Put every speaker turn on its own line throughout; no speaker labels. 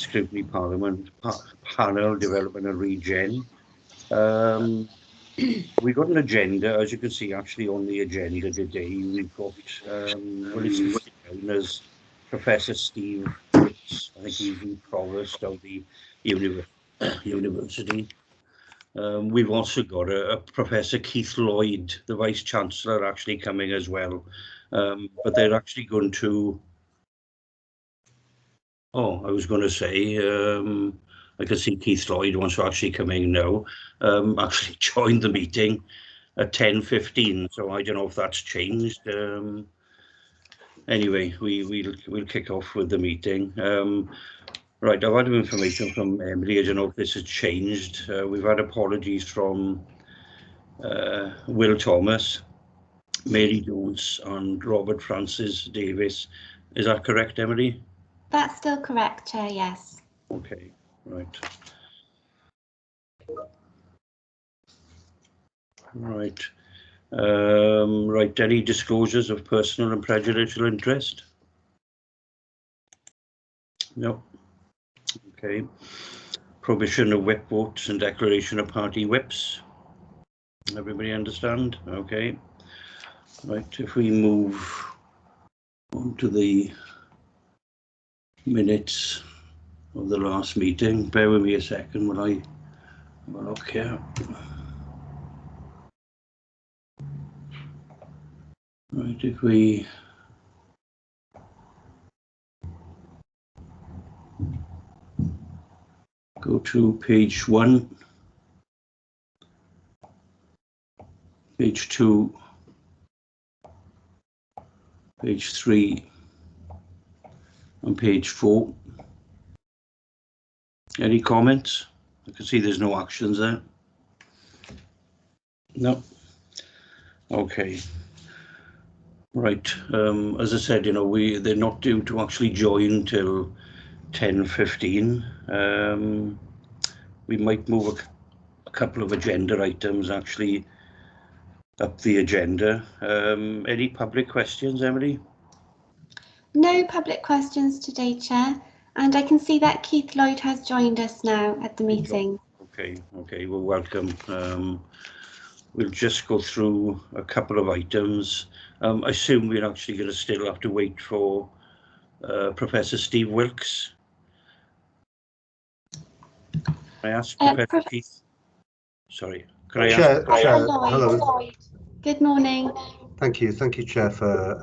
Scrutiny Parliament Panel Development and Regen. We've got an agenda, as you can see, actually on the agenda today. We've got, well, it's listed down as Professor Steve Wicks. I think he's the Provost of the University. We've also got a Professor Keith Lloyd, the Vice Chancellor, actually coming as well. But they're actually going to, I was going to say, I can see Keith Lloyd wants to actually come in now, actually joined the meeting at 10:15, so I don't know if that's changed. Anyway, we'll kick off with the meeting. Right, I've had information from Emily. I don't know if this has changed. We've had apologies from Will Thomas, Mary Jones and Robert Francis Davis. Is that correct, Emily?
That's still correct, Chair, yes.
Okay, right. Right. Right, any disclosures of personal and prejudicial interest? No. Okay. Prohibition of whip votes and declaration of party whips. Everybody understand? Okay. Right, if we move on to the minutes of the last meeting, bear with me a second when I have a look here. Right, if we go to page 1, page 2, page 3, and page 4. Any comments? I can see there's no actions there. No. Okay. Right. As I said, you know, they're not due to actually join till 10:15. We might move a couple of agenda items actually up the agenda. Any public questions, Emily?
No public questions today, Chair, and I can see that Keith Lloyd has joined us now at the meeting.
Okay, well, welcome. We'll just go through a couple of items. I assume we're actually going to still have to wait for Professor Steve Wilkes. Can I ask Professor Keith? Sorry, can I ask?
Hello.
Good morning.
Thank you, Chair, for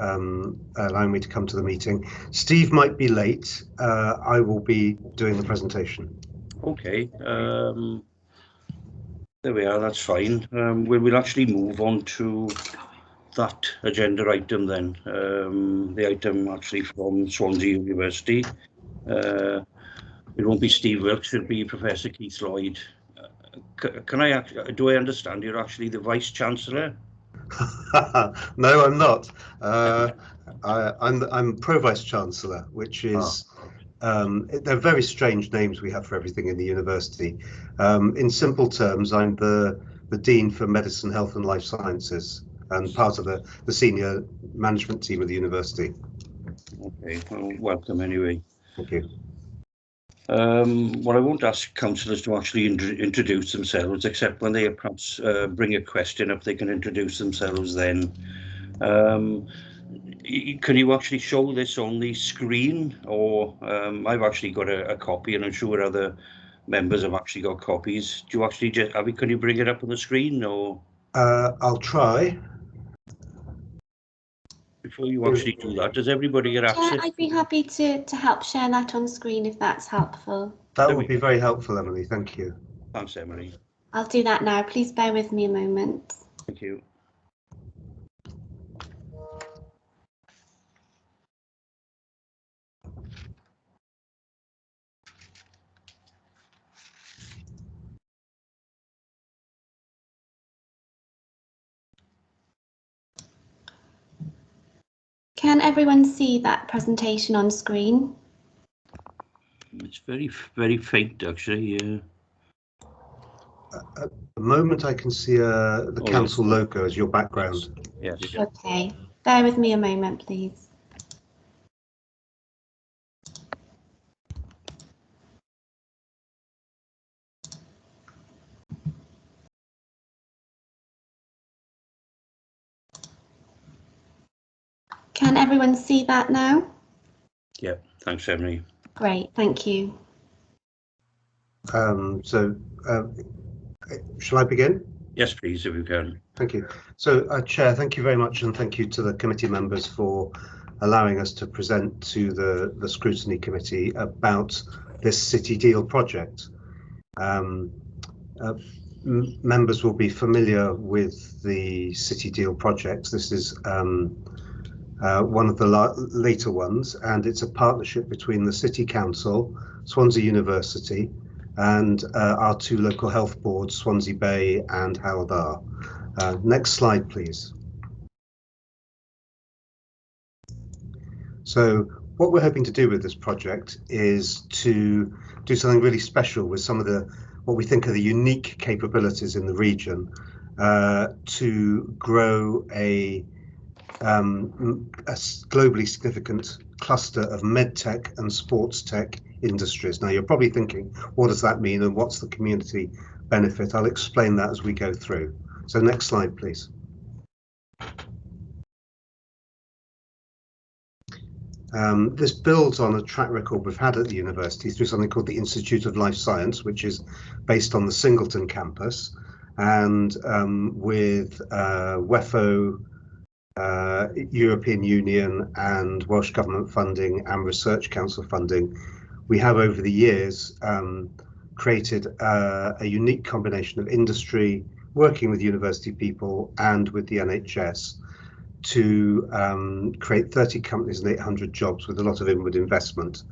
allowing me to come to the meeting. Steve might be late. I will be doing the presentation.
Okay. There we are. That's fine. We'll actually move on to that agenda item then. The item actually from Swansea University. It won't be Steve Wilkes. It'll be Professor Keith Lloyd. Do I understand you're actually the Vice Chancellor?
No, I'm not. I'm Pro Vice Chancellor, which is they're very strange names we have for everything in the university. In simple terms, I'm the Dean for Medicine, Health and Life Sciences and part of the senior management team of the university.
Okay, well, welcome anyway.
Thank you.
Well, I won't ask councillors to actually introduce themselves, except when they perhaps bring a question up, they can introduce themselves then. Can you actually show this on the screen, or I've actually got a copy, and I'm sure other members have actually got copies. Do you actually can you bring it up on the screen, or?
I'll try.
Before you actually do that, does everybody get access?
Yeah, I'd be happy to help share that on screen if that's helpful.
That would be very helpful, Emily. Thank you.
Thanks, Emily.
I'll do that now. Please bear with me a moment.
Thank you.
Can everyone see that presentation on screen?
It's very, very faint, actually.
At the moment, I can see the council logo as your background.
Yes.
Okay. Bear with me a moment, please. Can everyone see that now?
Yeah, thanks, Emily.
Great, thank you.
Shall I begin?
Yes, please, if you can.
Thank you. So, Chair, thank you very much, and thank you to the committee members for allowing us to present to the Scrutiny Committee about this City Deal project. Members will be familiar with the City Deal project. This is one of the later ones, and it's a partnership between the City Council, Swansea University, and our two local health boards, Swansea Bay and Haldar. Next slide, please. So what we're hoping to do with this project is to do something really special with some of what we think are the unique capabilities in the region to grow a globally significant cluster of medtech and sports tech industries. Now you're probably thinking, what does that mean and what's the community benefit? I'll explain that as we go through. So next slide, please. This builds on a track record we've had at the university through something called the Institute of Life Science, which is based on the Singleton campus, and with WEFO, European Union and Welsh Government funding and Research Council funding, we have over the years created a unique combination of industry, working with university people and with the NHS to create 30 companies and 800 jobs with a lot of inward investment.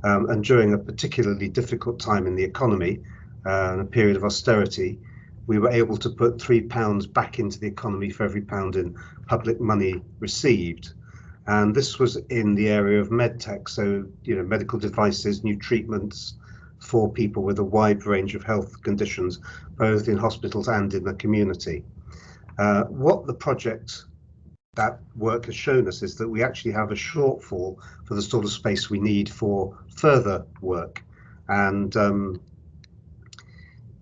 And during a particularly difficult time in the economy, and a period of austerity, we were able to put £3 back into the economy for every pound in public money received. And this was in the area of medtech, so medical devices, new treatments for people with a wide range of health conditions, both in hospitals and in the community. What the project, that work has shown us, is that we actually have a shortfall for the sort of space we need for further work. And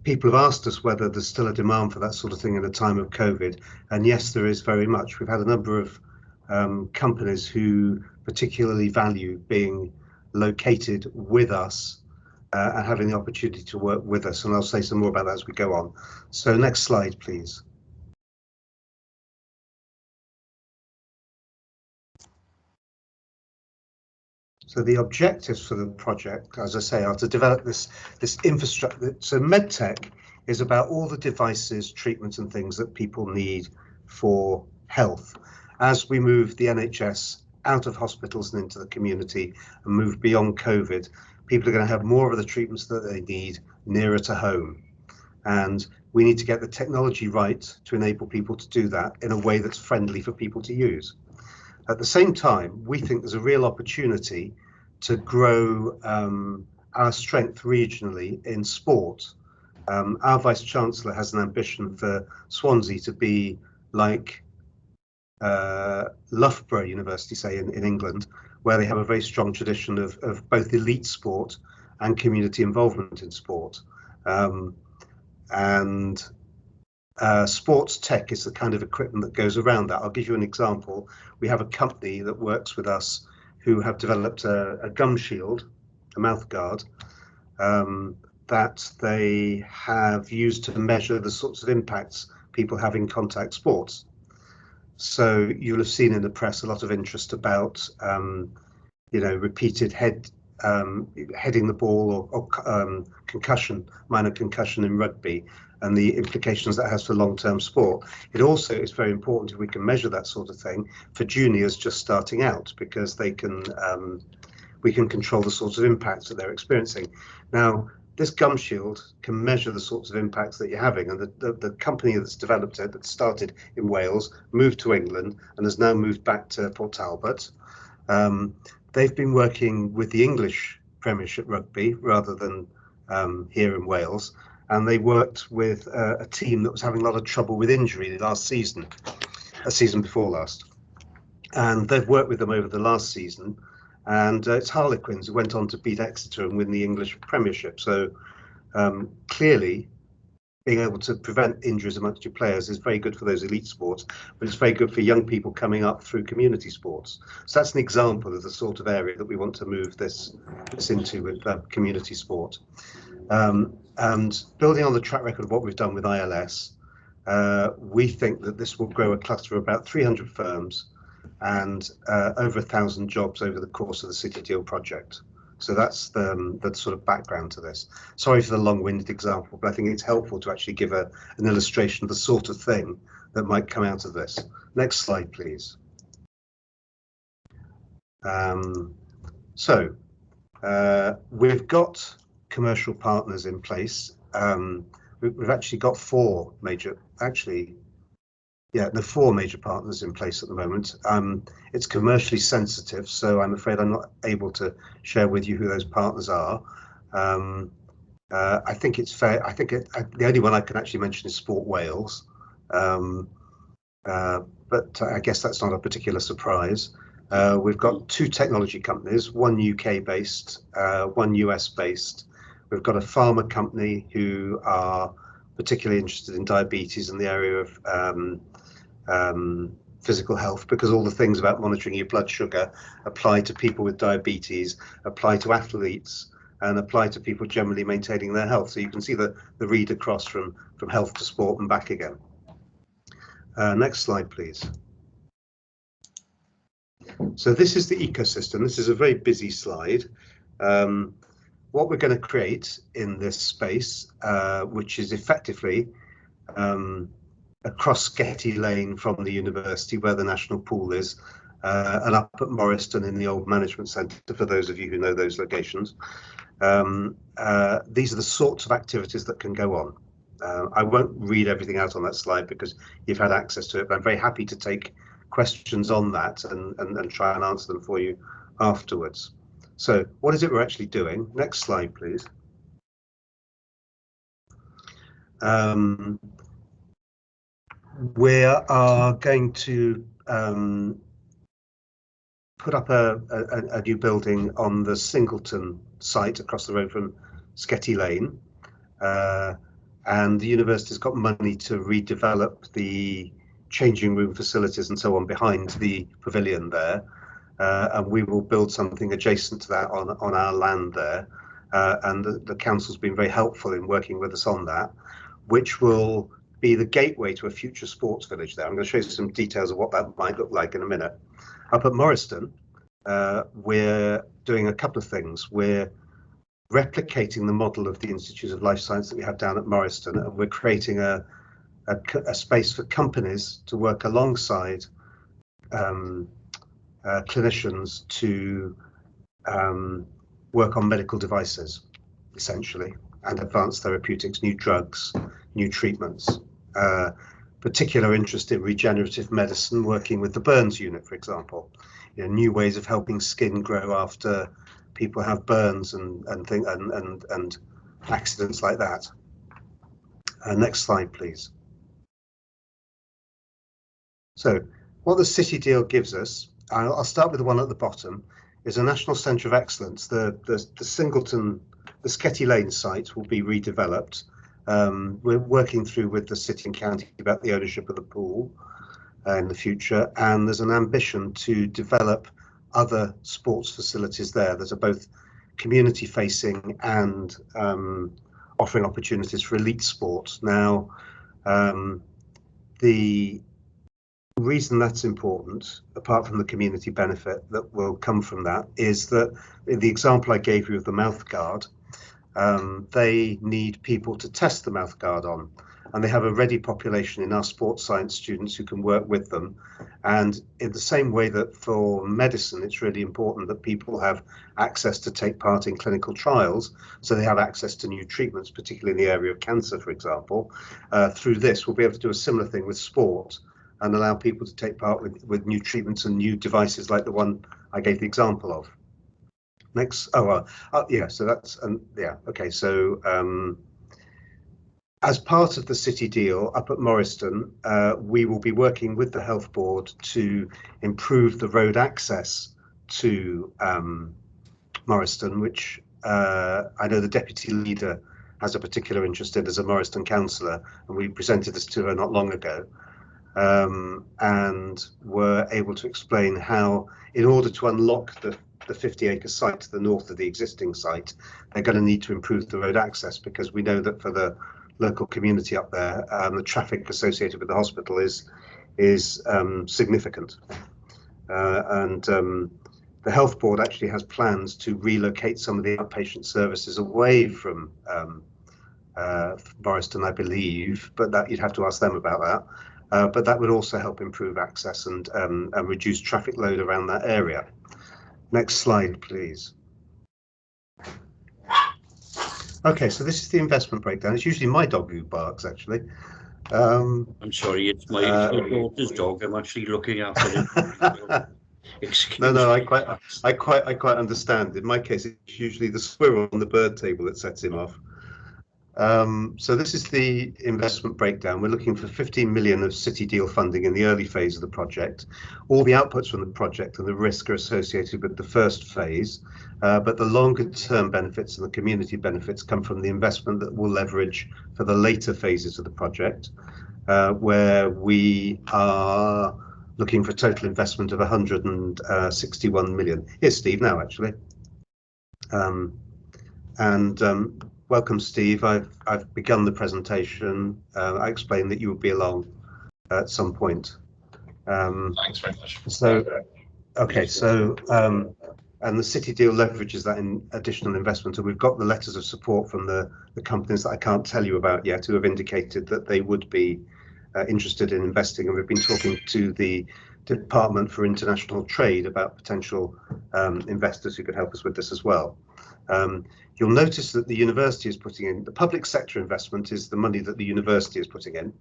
people have asked us whether there's still a demand for that sort of thing in a time of COVID. And yes, there is very much. We've had a number of companies who particularly value being located with us and having the opportunity to work with us. And I'll say some more about that as we go on. So next slide, please. So the objectives for the project, as I say, are to develop this infrastructure. So medtech is about all the devices, treatments and things that people need for health. As we move the NHS out of hospitals and into the community and move beyond COVID, people are going to have more of the treatments that they need nearer to home. And we need to get the technology right to enable people to do that in a way that's friendly for people to use. At the same time, we think there's a real opportunity to grow our strength regionally in sport. Our Vice-Chancellor has an ambition for Swansea to be like Loughborough University, say, in England, where they have a very strong tradition of both elite sport and community involvement in sport. Sports tech is the kind of equipment that goes around that. I'll give you an example. We have a company that works with us who have developed a gum shield, a mouth guard, that they have used to measure the sorts of impacts people have in contact sports. So you'll have seen in the press a lot of interest about, repeated heading the ball or concussion, minor concussion in rugby, and the implications that has for long-term sport. It also is very important if we can measure that sort of thing for juniors just starting out, because we can control the sorts of impacts that they're experiencing. Now, this gum shield can measure the sorts of impacts that you're having, and the company that's developed it, that started in Wales, moved to England, and has now moved back to Port Talbot. They've been working with the English Premiership Rugby rather than here in Wales, and they worked with a team that was having a lot of trouble with injury last season, a season before last. And they've worked with them over the last season, and it's Harlequins who went on to beat Exeter and win the English Premiership. So clearly being able to prevent injuries amongst your players is very good for those elite sports, but it's very good for young people coming up through community sports. So that's an example of the sort of area that we want to move this into with community sport. And building on the track record of what we've done with ILS, we think that this will grow a cluster of about 300 firms and over 1,000 jobs over the course of the City Deal project. So that's the sort of background to this. Sorry for the long-winded example, but I think it's helpful to actually give an illustration of the sort of thing that might come out of this. Next slide, please. We've got commercial partners in place. We've actually got four major partners in place at the moment. It's commercially sensitive, so I'm afraid I'm not able to share with you who those partners are. I think it's fair. The only one I can actually mention is Sport Wales, but I guess that's not a particular surprise. We've got two technology companies, one UK based, one US based. We've got a pharma company who are particularly interested in diabetes in the area of physical health, because all the things about monitoring your blood sugar apply to people with diabetes, apply to athletes, and apply to people generally maintaining their health. So you can see the read across from health to sport and back again. Next slide, please. So this is the ecosystem. This is a very busy slide. What we're going to create in this space, which is effectively across Scrutiny Lane from the university where the national pool is, and up at Morriston in the old management centre, for those of you who know those locations. These are the sorts of activities that can go on. I won't read everything out on that slide because you've had access to it, but I'm very happy to take questions on that and try and answer them for you afterwards. So what is it we're actually doing? Next slide, please. We are going to put up a new building on the Singleton site across the road from Scrutiny Lane, and the university's got money to redevelop the changing room facilities and so on behind the pavilion there, and we will build something adjacent to that on our land there, and the council's been very helpful in working with us on that, which will be the gateway to a future sports village there. I'm going to show you some details of what that might look like in a minute. Up at Morriston, we're doing a couple of things. We're replicating the model of the Institute of Life Science that we have down at Morriston, and we're creating a space for companies to work alongside clinicians to work on medical devices, essentially, and advanced therapeutics, new drugs, new treatments. Particular interest in regenerative medicine, working with the burns unit, for example. You know, new ways of helping skin grow after people have burns and accidents like that. Next slide, please. So what the City Deal gives us, I'll start with the one at the bottom, is a National Centre of Excellence. The Singleton, the Scrutiny Lane site will be redeveloped. We're working through with the city and county about the ownership of the pool in the future, and there's an ambition to develop other sports facilities there that are both community facing and offering opportunities for elite sports. Now, the reason that's important, apart from the community benefit that will come from that, is that the example I gave you of the mouth guard, they need people to test the mouth guard on, and they have a ready population in our sports science students who can work with them. And in the same way that for medicine, it's really important that people have access to take part in clinical trials, so they have access to new treatments, particularly in the area of cancer, for example. Through this, we'll be able to do a similar thing with sport and allow people to take part with new treatments and new devices like the one I gave the example of. Next, yeah, so that's, yeah, okay, so as part of the City Deal up at Morriston, we will be working with the Health Board to improve the road access to Morriston, which I know the Deputy Leader has a particular interest in as a Morriston councillor, and we presented this to her not long ago, and were able to explain how, in order to unlock the 50-acre site to the north of the existing site, they're going to need to improve the road access, because we know that for the local community up there, the traffic associated with the hospital is significant, and the health board actually has plans to relocate some of the outpatient services away from Morriston, I believe, but that you'd have to ask them about that. But that would also help improve access and reduce traffic load around that area. Next slide, please. Okay, so this is the investment breakdown. It's usually my dog who barks, actually.
I'm sorry, it's my daughter's dog. I'm actually looking after it. Excuse
No,
me.
I quite understand. In my case, it's usually the squirrel on the bird table that sets him off. So this is the investment breakdown. We're looking for 15 million of city deal funding in the early phase of the project. All the outputs from the project and the risk are associated with the first phase, but the longer term benefits and the community benefits come from the investment that we'll leverage for the later phases of the project, where we are looking for a total investment of 161 million. Here's Steve now, actually. Welcome, Steve. I've begun the presentation. I explained that you would be along at some point.
Thanks very much.
So, okay, so and the city deal leverages that in additional investment, and we've got the letters of support from the companies that I can't tell you about yet, who have indicated that they would be interested in investing, and we've been talking to the Department for International Trade about potential investors who could help us with this as well. You'll notice that the university is putting in, the public sector investment is the money that the university is putting in.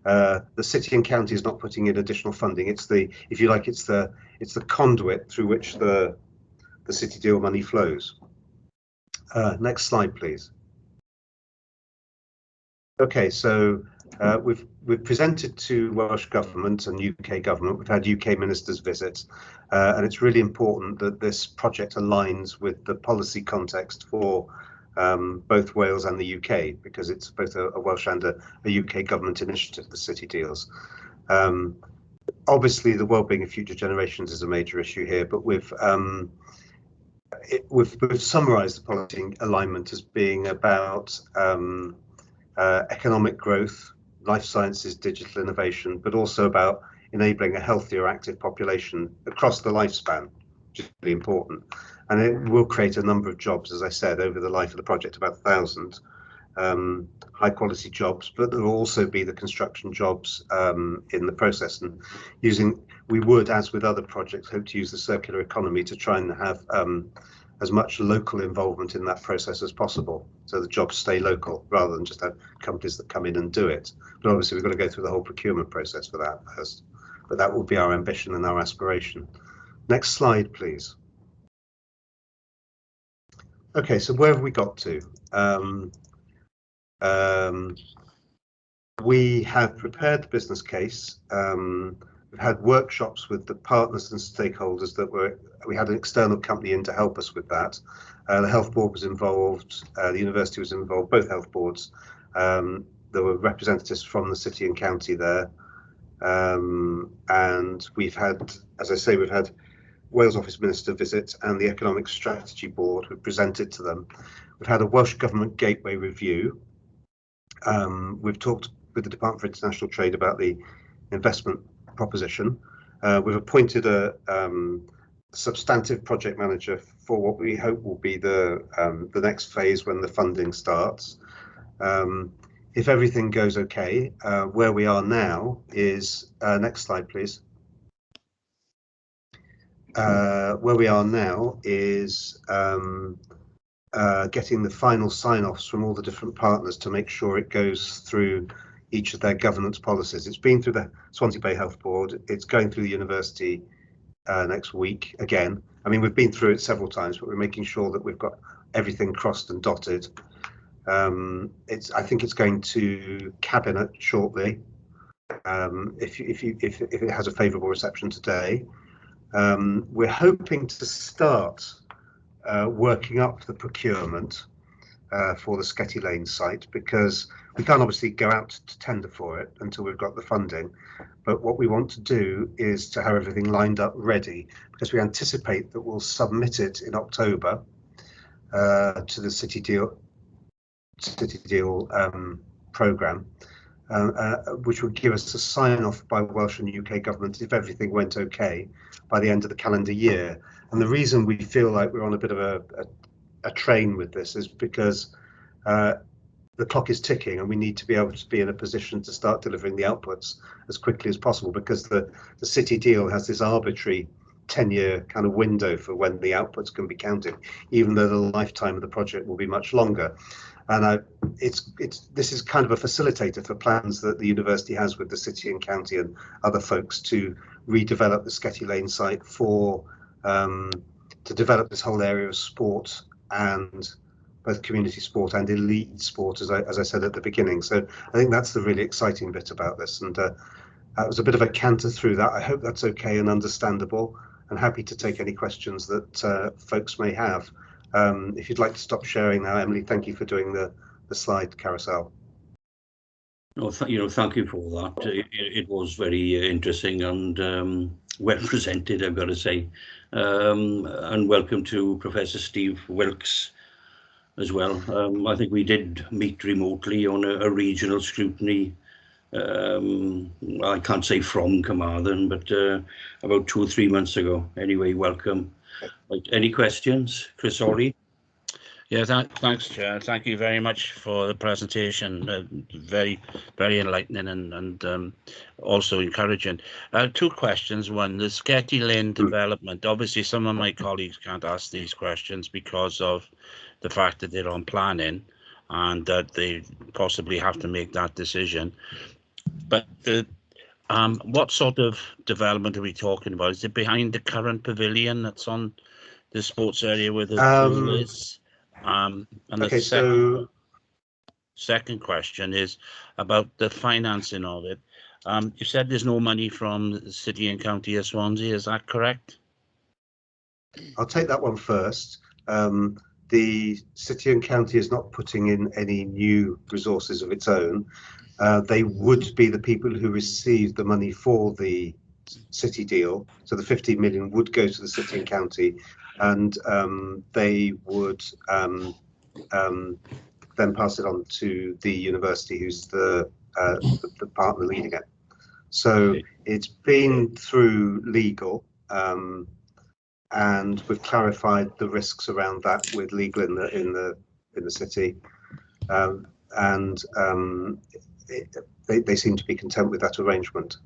The city and county is not putting in additional funding. It's the, if you like, it's the conduit through which the city deal money flows. Next slide, please. Okay, so we've presented to Welsh Government and UK Government. We've had UK ministers visit, and it's really important that this project aligns with the policy context for both Wales and the UK, because it's both a Welsh and a UK government initiative, the city deals. Obviously, the well-being of future generations is a major issue here, but we've summarised the policy alignment as being about economic growth, life sciences, digital innovation, but also about enabling a healthier, active population across the lifespan, which is really important. And it will create a number of jobs, as I said, over the life of the project, about 1,000 high quality jobs, but there will also be the construction jobs in the process. And we would, as with other projects, hope to use the circular economy to try and have as much local involvement in that process as possible, so the jobs stay local rather than just have companies that come in and do it. But obviously we've got to go through the whole procurement process for that first, but that will be our ambition and our aspiration. Next slide, please. Okay, so where have we got to? We have prepared the business case. We've had workshops with the partners and stakeholders we had an external company in to help us with that. The health board was involved, the university was involved, both health boards. There were representatives from the city and county there. And we've had, as I say, we've had Wales Office Minister visit and the Economic Strategy Board. We've presented to them. We've had a Welsh Government Gateway review. We've talked with the Department for International Trade about the investment proposition. We've appointed a substantive project manager for what we hope will be the next phase when the funding starts. If everything goes okay, where we are now is, next slide please. Where we are now is getting the final sign-offs from all the different partners to make sure it goes through each of their governance policies. It's been through the Swansea Bay Health Board, it's going through the university next week again. I mean, we've been through it several times, but we're making sure that we've got everything crossed and dotted. I think it's going to cabinet shortly, if it has a favourable reception today. We're hoping to start working up the procurement for the Sketty Lane site, because we can't obviously go out to tender for it until we've got the funding. But what we want to do is to have everything lined up ready, because we anticipate that we'll submit it in October to the City Deal programme, which would give us a sign-off by Welsh and UK government if everything went okay by the end of the calendar year. And the reason we feel like we're on a bit of a train with this is because the clock is ticking, and we need to be able to be in a position to start delivering the outputs as quickly as possible, because the City Deal has this arbitrary 10-year kind of window for when the outputs can be counted, even though the lifetime of the project will be much longer. And this is kind of a facilitator for plans that the university has with the city and county and other folks to redevelop the Sketty Lane site for to develop this whole area of sport, and both community sport and elite sport, as I said at the beginning. So I think that's the really exciting bit about this, and it was a bit of a canter through that. I hope that's okay and understandable, and happy to take any questions that folks may have. If you'd like to stop sharing now, Emily, thank you for doing the slide carousel.
No, thank you for that. It was very interesting and well presented, I've got to say. And welcome to Professor Steve Wilkes as well. I think we did meet remotely on a regional scrutiny. I can't say from Carmarthen, but about 2 or 3 months ago. Anyway, welcome. Right, any questions? Chris Orley?
Yeah, thanks, Chair. Thank you very much for the presentation. Very, very enlightening and also encouraging. 2 questions. One, the Sketty Lane development. Obviously, some of my colleagues can't ask these questions because of the fact that they're on planning and that they possibly have to make that decision. But what sort of development are we talking about? Is it behind the current pavilion that's on the sports area where the pool is? And
okay,
the second question is about the financing of it. You said there's no money from the City and County of Swansea, is that correct?
I'll take that one first. The City and County is not putting in any new resources of its own. They would be the people who receive the money for the City deal. So the 15 million would go to the City and County, and they would then pass it on to the university, who's the partner leading it. So it's been through legal, and we've clarified the risks around that with legal in the city, and they seem to be content with that arrangement.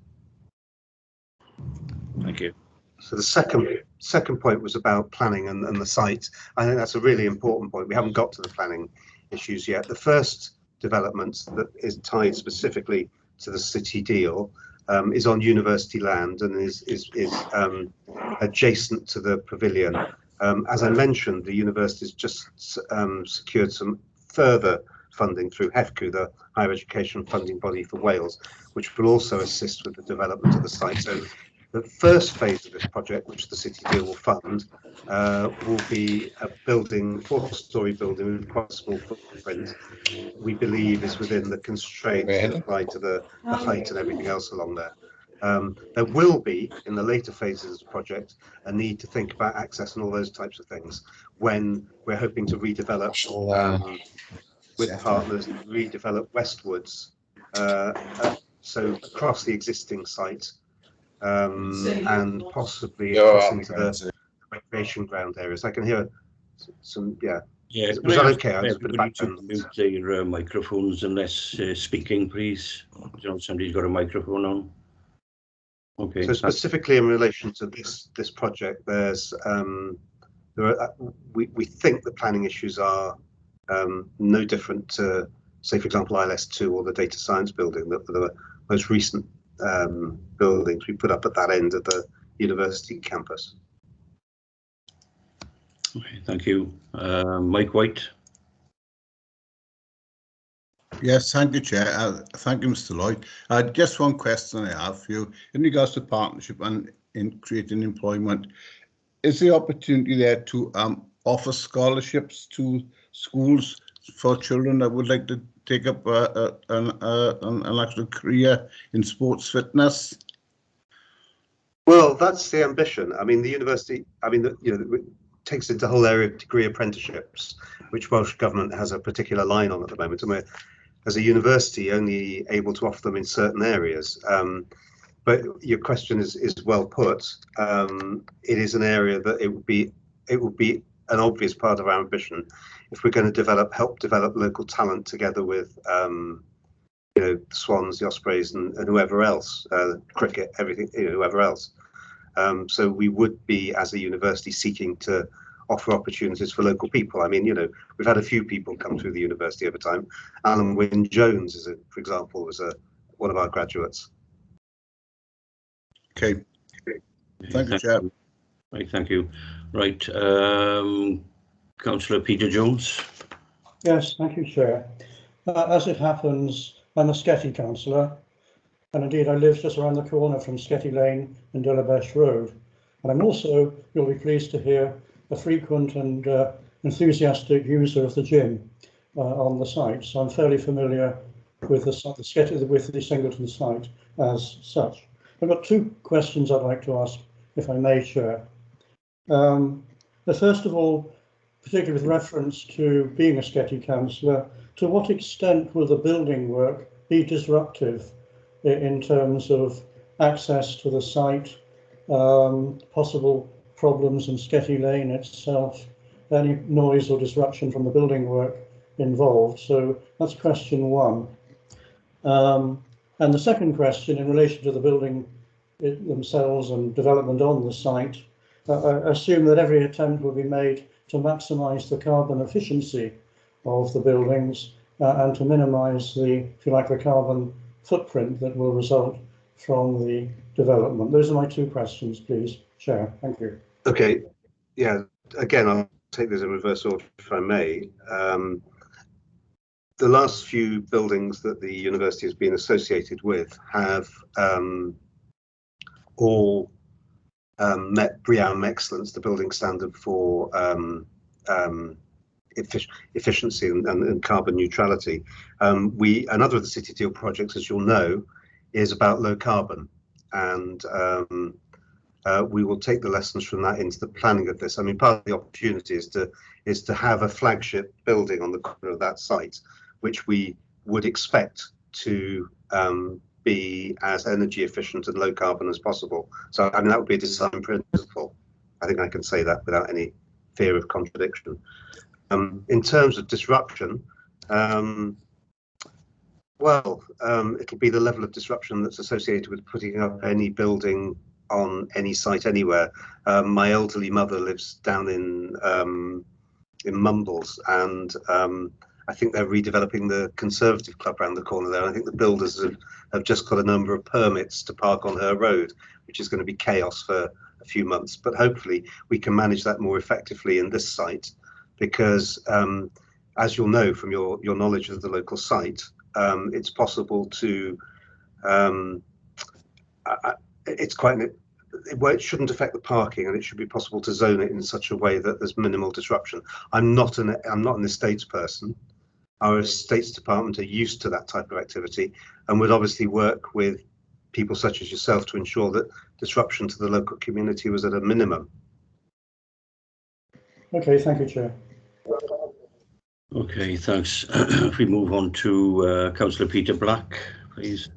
Thank you.
So the second point was about planning and the site. I think that's a really important point. We haven't got to the planning issues yet. The first development that is tied specifically to the City deal is on university land and is adjacent to the pavilion. As I mentioned, the university has just secured some further funding through HEFCU, the Higher Education Funding Body for Wales, which will also assist with the development of the site. So the first phase of this project, which the City deal will fund, will be a building, 4-storey building with quite a small footprint. We believe is within the constraints that apply to the height and everything else along there. There will be, in the later phases of the project, a need to think about access and all those types of things when we're hoping to redevelop with partners, redevelop westwards, so across the existing site, and possibly across into the recreation ground areas. I can hear some, yeah.
Yeah,
was that okay? I was a bit
back to mute their microphones unless speaking, please. Somebody's got a microphone on. Okay.
So specifically in relation to this project, there's we think the planning issues are no different to, say, for example, ILS2 or the data science building, the most recent buildings we put up at that end of the university campus.
Okay, thank you. Mike White.
Yes, thank you, Chair. Thank you, Mr. Lloyd. Just one question I have for you. In regards to partnership and in creating employment, is the opportunity there to offer scholarships to schools for children that would like to take up an actual career in sports fitness?
Well, that's the ambition. I mean, the university, it takes into the whole area of degree apprenticeships, which Welsh Government has a particular line on at the moment. And we're, as a university, only able to offer them in certain areas. But your question is well put. It is an area that it would be an obvious part of our ambition if we're going to help develop local talent together with the Swans, the Ospreys, and whoever else, cricket, everything, whoever else. So we would be, as a university, seeking to offer opportunities for local people. I mean, we've had a few people come through the university over time. Alan Wynne Jones, for example, was one of our graduates.
Okay. Thank you, Chair.
Right, thank you. Right, Councillor Peter Jones.
Yes, thank you, Chair. As it happens, I'm a Sketty councillor, and indeed I live just around the corner from Sketty Lane and Dulabesh Road. And I'm also, you'll be pleased to hear, a frequent and enthusiastic user of the gym on the site. So I'm fairly familiar with the Singleton site as such. I've got two questions I'd like to ask, if I may, Chair. First of all, particularly with reference to being a Sketty councillor, to what extent will the building work be disruptive in terms of access to the site, possible problems in Sketty Lane itself, any noise or disruption from the building work involved? So that's question one. And the second question, in relation to the building themselves and development on the site, I assume that every attempt will be made to maximise the carbon efficiency of the buildings and to minimise if you like, the carbon footprint that will result from the development. Those are my two questions, please, Chair. Thank you.
Okay. Yeah. Again, I'll take this in reverse order, if I may. The last few buildings that the university has been associated with have all met BREEAM Excellence, the building standard for efficiency and carbon neutrality. Another of the City Deal projects, as you'll know, is about low carbon, and we will take the lessons from that into the planning of this. I mean, part of the opportunity is to have a flagship building on the corner of that site, which we would expect to be as energy efficient and low carbon as possible. So, I mean, that would be a design principle. I think I can say that without any fear of contradiction. In terms of disruption, it'll be the level of disruption that's associated with putting up any building on any site anywhere. My elderly mother lives down in Mumbles, and I think they're redeveloping the Conservative Club around the corner there. I think the builders have just got a number of permits to park on her road, which is going to be chaos for a few months. But hopefully we can manage that more effectively in this site, because as you'll know from your knowledge of the local site, it's possible to, it shouldn't affect the parking, and it should be possible to zone it in such a way that there's minimal disruption. I'm not an estates person. Our estates department are used to that type of activity and would obviously work with people such as yourself to ensure that disruption to the local community was at a minimum.
Okay, thank you, Chair.
Okay, thanks. If we move on to Councillor Peter Black, please.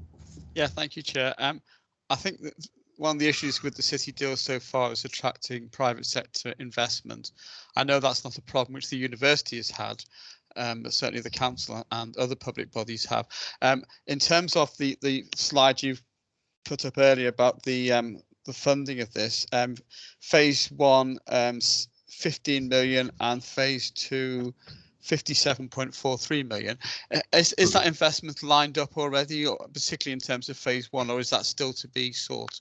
Yeah, thank you, Chair. I think that one of the issues with the city deal so far is attracting private sector investment. I know that's not a problem which the university has had, but certainly the council and other public bodies have. In terms of the slide you've put up earlier about the funding of this, phase one 15 million and phase two 57.43 million. Is that investment lined up already, or particularly in terms of phase one, or is that still to be sought?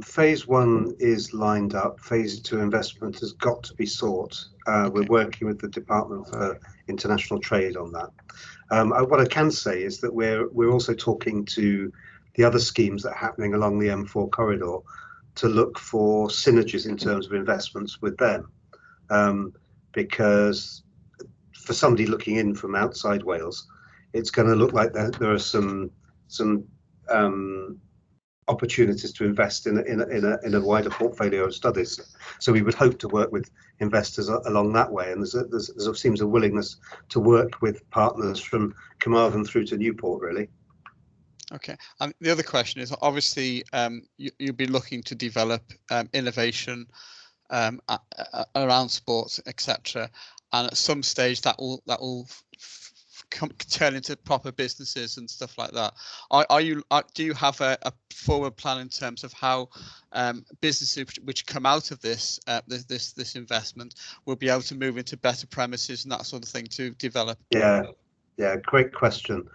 Phase one is lined up. Phase two investment has got to be sought. Okay. We're working with the Department for International Trade on that. What I can say is that we're also talking to the other schemes that are happening along the M4 corridor to look for synergies in terms of investments with them, because for somebody looking in from outside Wales, it's going to look like there are some opportunities to invest in a wider portfolio of studies. So we would hope to work with investors along that way, and there seems a willingness to work with partners from Carmarthen through to Newport, really.
Okay, and the other question is, obviously you'll be looking to develop innovation around sports, etc., and at some stage that will turn into proper businesses and stuff like that. Do you have a forward plan in terms of how businesses which come out of this this investment will be able to move into better premises and that sort of thing to develop?
Yeah, great question.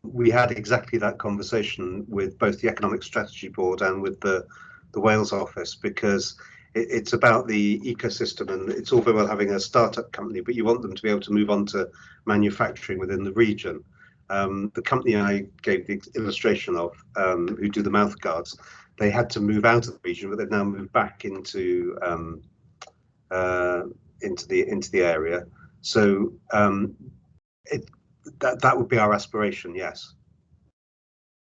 We had exactly that conversation with both the Economic Strategy Board and with the Wales office, because it's about the ecosystem, and it's all very well having a startup company, but you want them to be able to move on to manufacturing within the region. The company I gave the illustration of, who do the mouth guards, they had to move out of the region, but they've now moved back into the area. So that would be our aspiration, yes.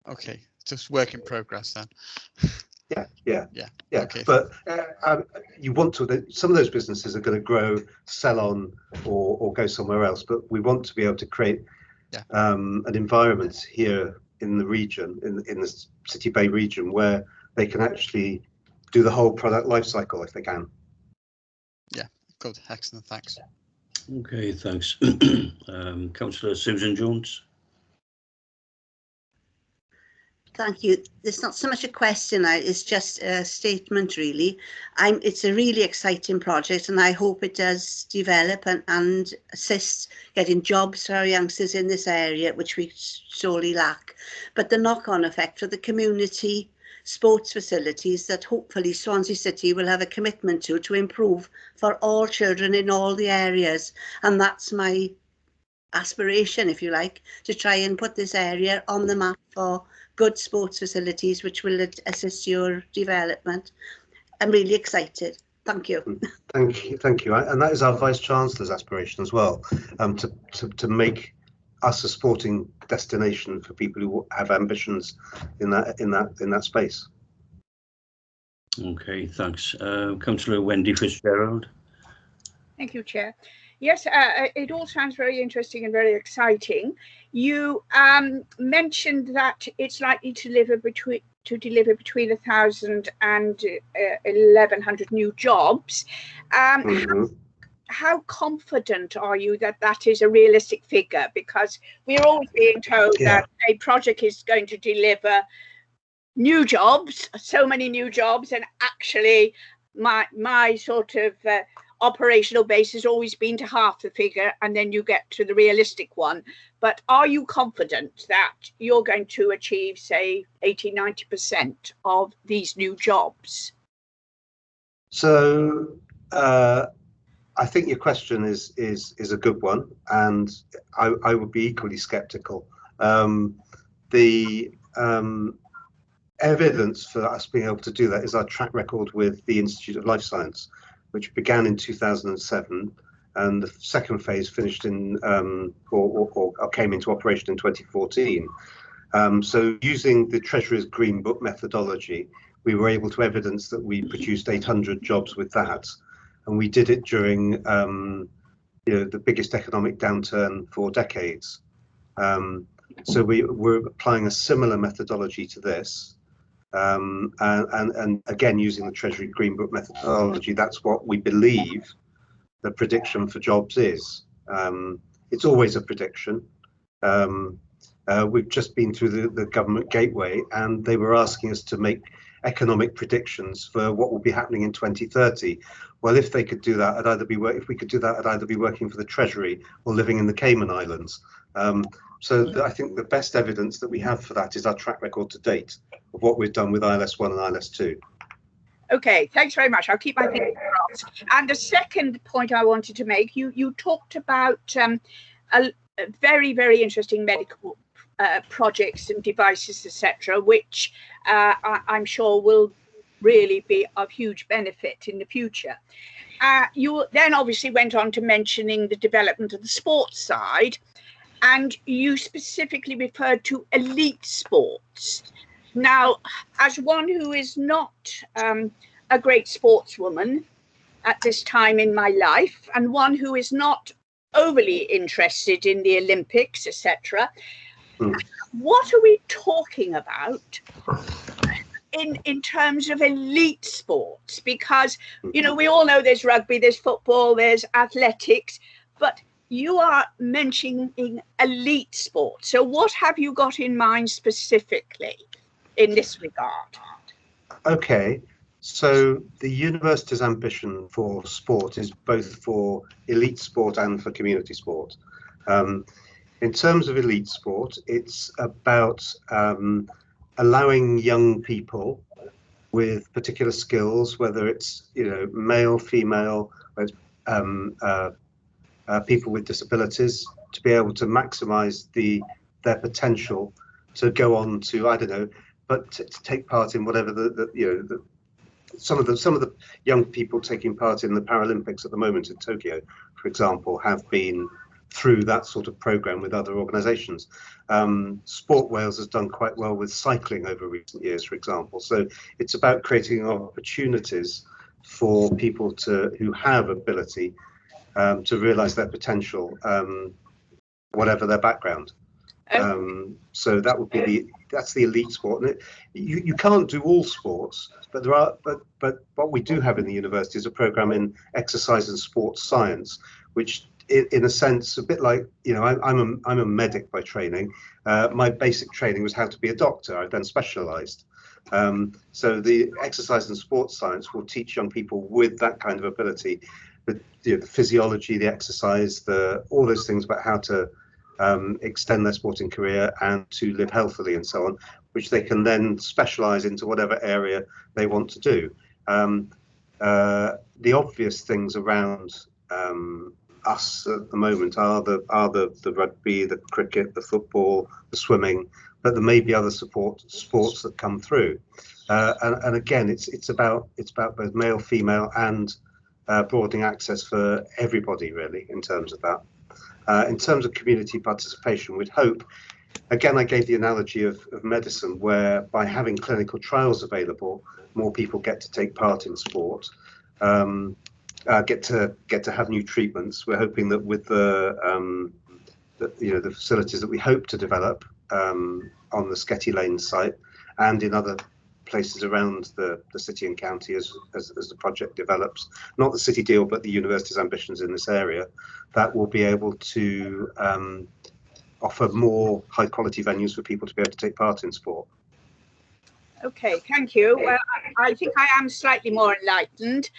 Okay, just work in progress then.
Yeah.
Okay.
But you want to. Some of those businesses are going to grow, sell on, or go somewhere else. But we want to be able to create an environment here in the region, in the City Bay region, where they can actually do the whole product life cycle if they can. Yeah.
Good. Excellent. Thanks.
Okay. Thanks, Councillor Susan Jones.
Thank you. It's not so much a question, it's just a statement, really. It's a really exciting project, and I hope it does develop and assist getting jobs for our youngsters in this area, which we sorely lack. But the knock-on effect for the community sports facilities that hopefully Swansea City will have a commitment to improve for all children in all the areas. And that's my aspiration, if you like, to try and put this area on the map for good sports facilities which will assist your development. I'm really excited. Thank you.
Thank you. And that is our Vice Chancellor's aspiration as well, to make us a sporting destination for people who have ambitions in that space.
Okay, thanks. Councillor Wendy Fitzgerald.
Thank you, Chair. Yes, it all sounds very interesting and very exciting. You mentioned that it's likely to deliver between 1,000 and 1,100 new jobs. How confident are you that that is a realistic figure? Because we're always being told that a project is going to deliver new jobs, so many new jobs, and actually my sort of operational base has always been to half the figure, and then you get to the realistic one. But are you confident that you're going to achieve, say, 80–90% of these new jobs?
So I think your question is a good one, and I would be equally sceptical. The evidence for us being able to do that is our track record with the Institute of Life Science, which began in 2007, and the second phase finished in or came into operation in 2014. So using the Treasury's Green Book methodology, we were able to evidence that we produced 800 jobs with that, and we did it during the biggest economic downturn for decades. So we're applying a similar methodology to this. And again, using the Treasury Green Book methodology, that's what we believe the prediction for jobs is. It's always a prediction. We've just been through the government gateway, and they were asking us to make economic predictions for what will be happening in 2030. Well, if they could do that, if we could do that, I'd either be working for the Treasury or living in the Cayman Islands. So I think the best evidence that we have for that is our track record to date of what we've done with ILS1 and ILS2.
Okay, thanks very much. I'll keep my fingers crossed. And the second point I wanted to make, you talked about a very, very interesting medical projects and devices, etc., which I'm sure will really be of huge benefit in the future. You then obviously went on to mentioning the development of the sports side, and you specifically referred to elite sports. Now, as one who is not a great sportswoman at this time in my life, and one who is not overly interested in the Olympics, etc., what are we talking about in terms of elite sports? Because, you know, we all know there's rugby, there's football, there's athletics, but you are mentioning elite sports. So what have you got in mind specifically in this regard?
Okay, so the university's ambition for sport is both for elite sport and for community sport. In terms of elite sport, it's about allowing young people with particular skills, whether it's, you know, male, female, people with disabilities, to be able to maximise their potential to go on to, I don't know, but to take part in whatever some of the young people taking part in the Paralympics at the moment in Tokyo, for example, have been through that sort of program with other organisations. Sport Wales has done quite well with cycling over recent years, for example. So it's about creating opportunities for people who have ability to realise their potential, whatever their background. So that would be that's the elite sport. And you can't do all sports, but but what we do have in the university is a program in exercise and sports science, which, in a sense, a bit like, you know, I'm a medic by training. My basic training was how to be a doctor. I've then specialised. So the exercise and sports science will teach young people with that kind of ability, the physiology, the exercise, all those things about how to extend their sporting career and to live healthily and so on, which they can then specialise into whatever area they want to do. The obvious things around us at the moment are the rugby, the cricket, the football, the swimming, but there may be other sports that come through. And again, it's about both male, female, and broadening access for everybody, really, in terms of that. In terms of community participation, we'd hope, again, I gave the analogy of medicine, where by having clinical trials available, more people get to take part in sport, get to have new treatments. We're hoping that with the facilities that we hope to develop on the Scrutiny Lane site and in other places around the city and county as the project develops, not the city deal, but the university's ambitions in this area, that will be able to offer more high quality venues for people to be able to take part in sport.
Okay, thank you. Well, I think I am slightly more enlightened.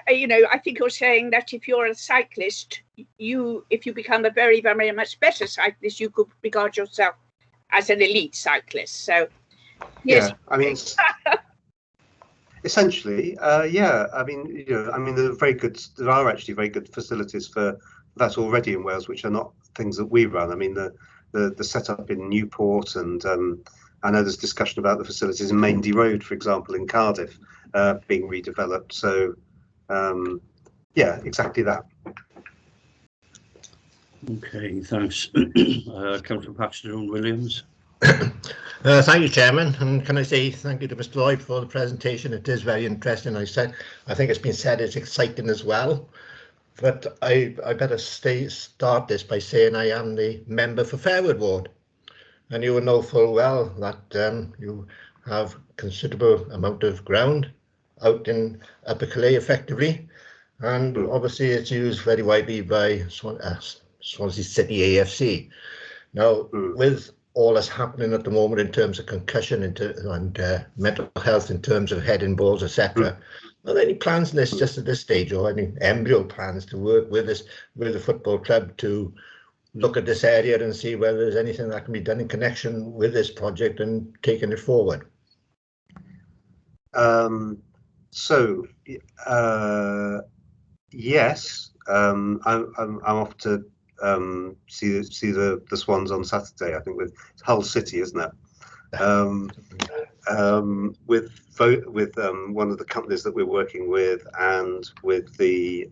You know, I think you're saying that if you're a cyclist, if you become a very, very much better cyclist, you could regard yourself as an elite cyclist. So, yes.
Yeah, I mean, essentially, yeah. I mean, there are actually very good facilities for that already in Wales, which are not things that we run. I mean, the setup in Newport, and I know there's discussion about the facilities in Maindy Road, for example, in Cardiff, being redeveloped. So, yeah, exactly that.
Okay, thanks. Councillor Paxton Williams.
Thank you, Chairman, and can I say thank you to Mr. Lloyd for the presentation. It is very interesting. I think it's been said it's exciting as well. But I better start this by saying I am the member for Fairwood Ward, and you will know full well that you have considerable amount of ground out in Upper Calais effectively, and obviously it's used very widely by Swansea City AFC. Now, with all that's happening at the moment in terms of concussion and mental health in terms of head and balls, etc. Are there any plans in this just at this stage, or any embryo plans to work with the football club to look at this area and see whether there's anything that can be done in connection with this project and taking it forward?
Yes, I'm off to see the Swans on Saturday, I think, with Hull City, isn't it? with one of the companies that we're working with, and with the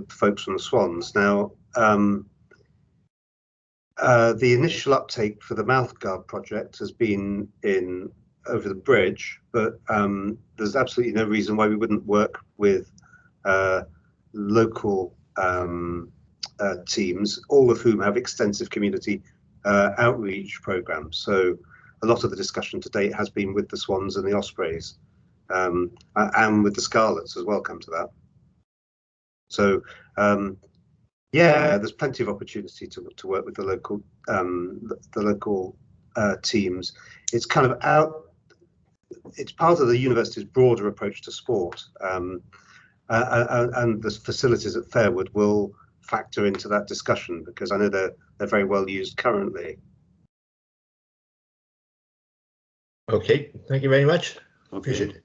folks from the Swans. Now, the initial uptake for the mouthguard project has been in over the bridge, but there's absolutely no reason why we wouldn't work with local teams, all of whom have extensive community outreach programs. So a lot of the discussion to date has been with the Swans and the Ospreys, and with the Scarlets as well, come to that. So yeah, there's plenty of opportunity to work with the local teams. It's kind of it's part of the university's broader approach to sport, and the facilities at Fairwood will factor into that discussion, because I know they're very well used currently.
Okay, thank you very much.
Okay.
Appreciate it.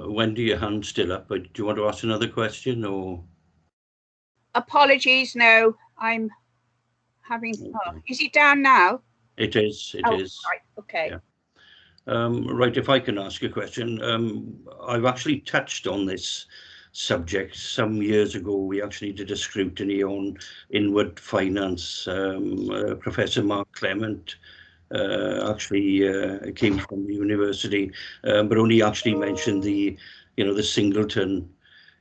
Wendy, your hand's still up, but do you want to ask another question, or?
Apologies, no, I'm having. Oh, is it down now?
It is. It is.
Right. Okay.
Yeah. Right, if I can ask a question, I've actually touched on this subject some years ago. We actually did a scrutiny on inward finance. Professor Mark Clement actually came from the university, but only actually mentioned the Singleton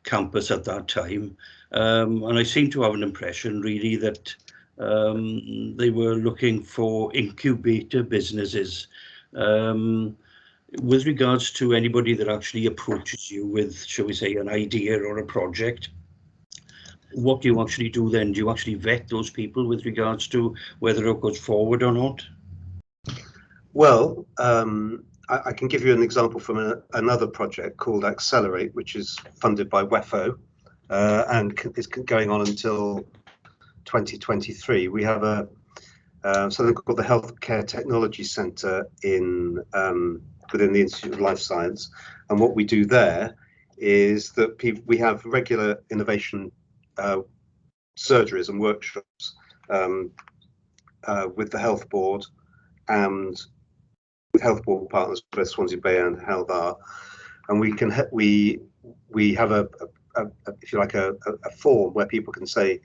campus at that time, and I seem to have an impression really that they were looking for incubator businesses. With regards to anybody that actually approaches you with, shall we say, an idea or a project, what do you actually do then? Do you actually vet those people with regards to whether it goes forward or not?
Well, I can give you an example from another project called Accelerate, which is funded by WEFO, and is going on until 2023. We have something called the Healthcare Technology Centre within the Institute of Life Science, and what we do there is that we have regular innovation surgeries and workshops with the Health Board and with Health Board partners, both Swansea Bay and Hell Bar, and we have a if you like a form where people can say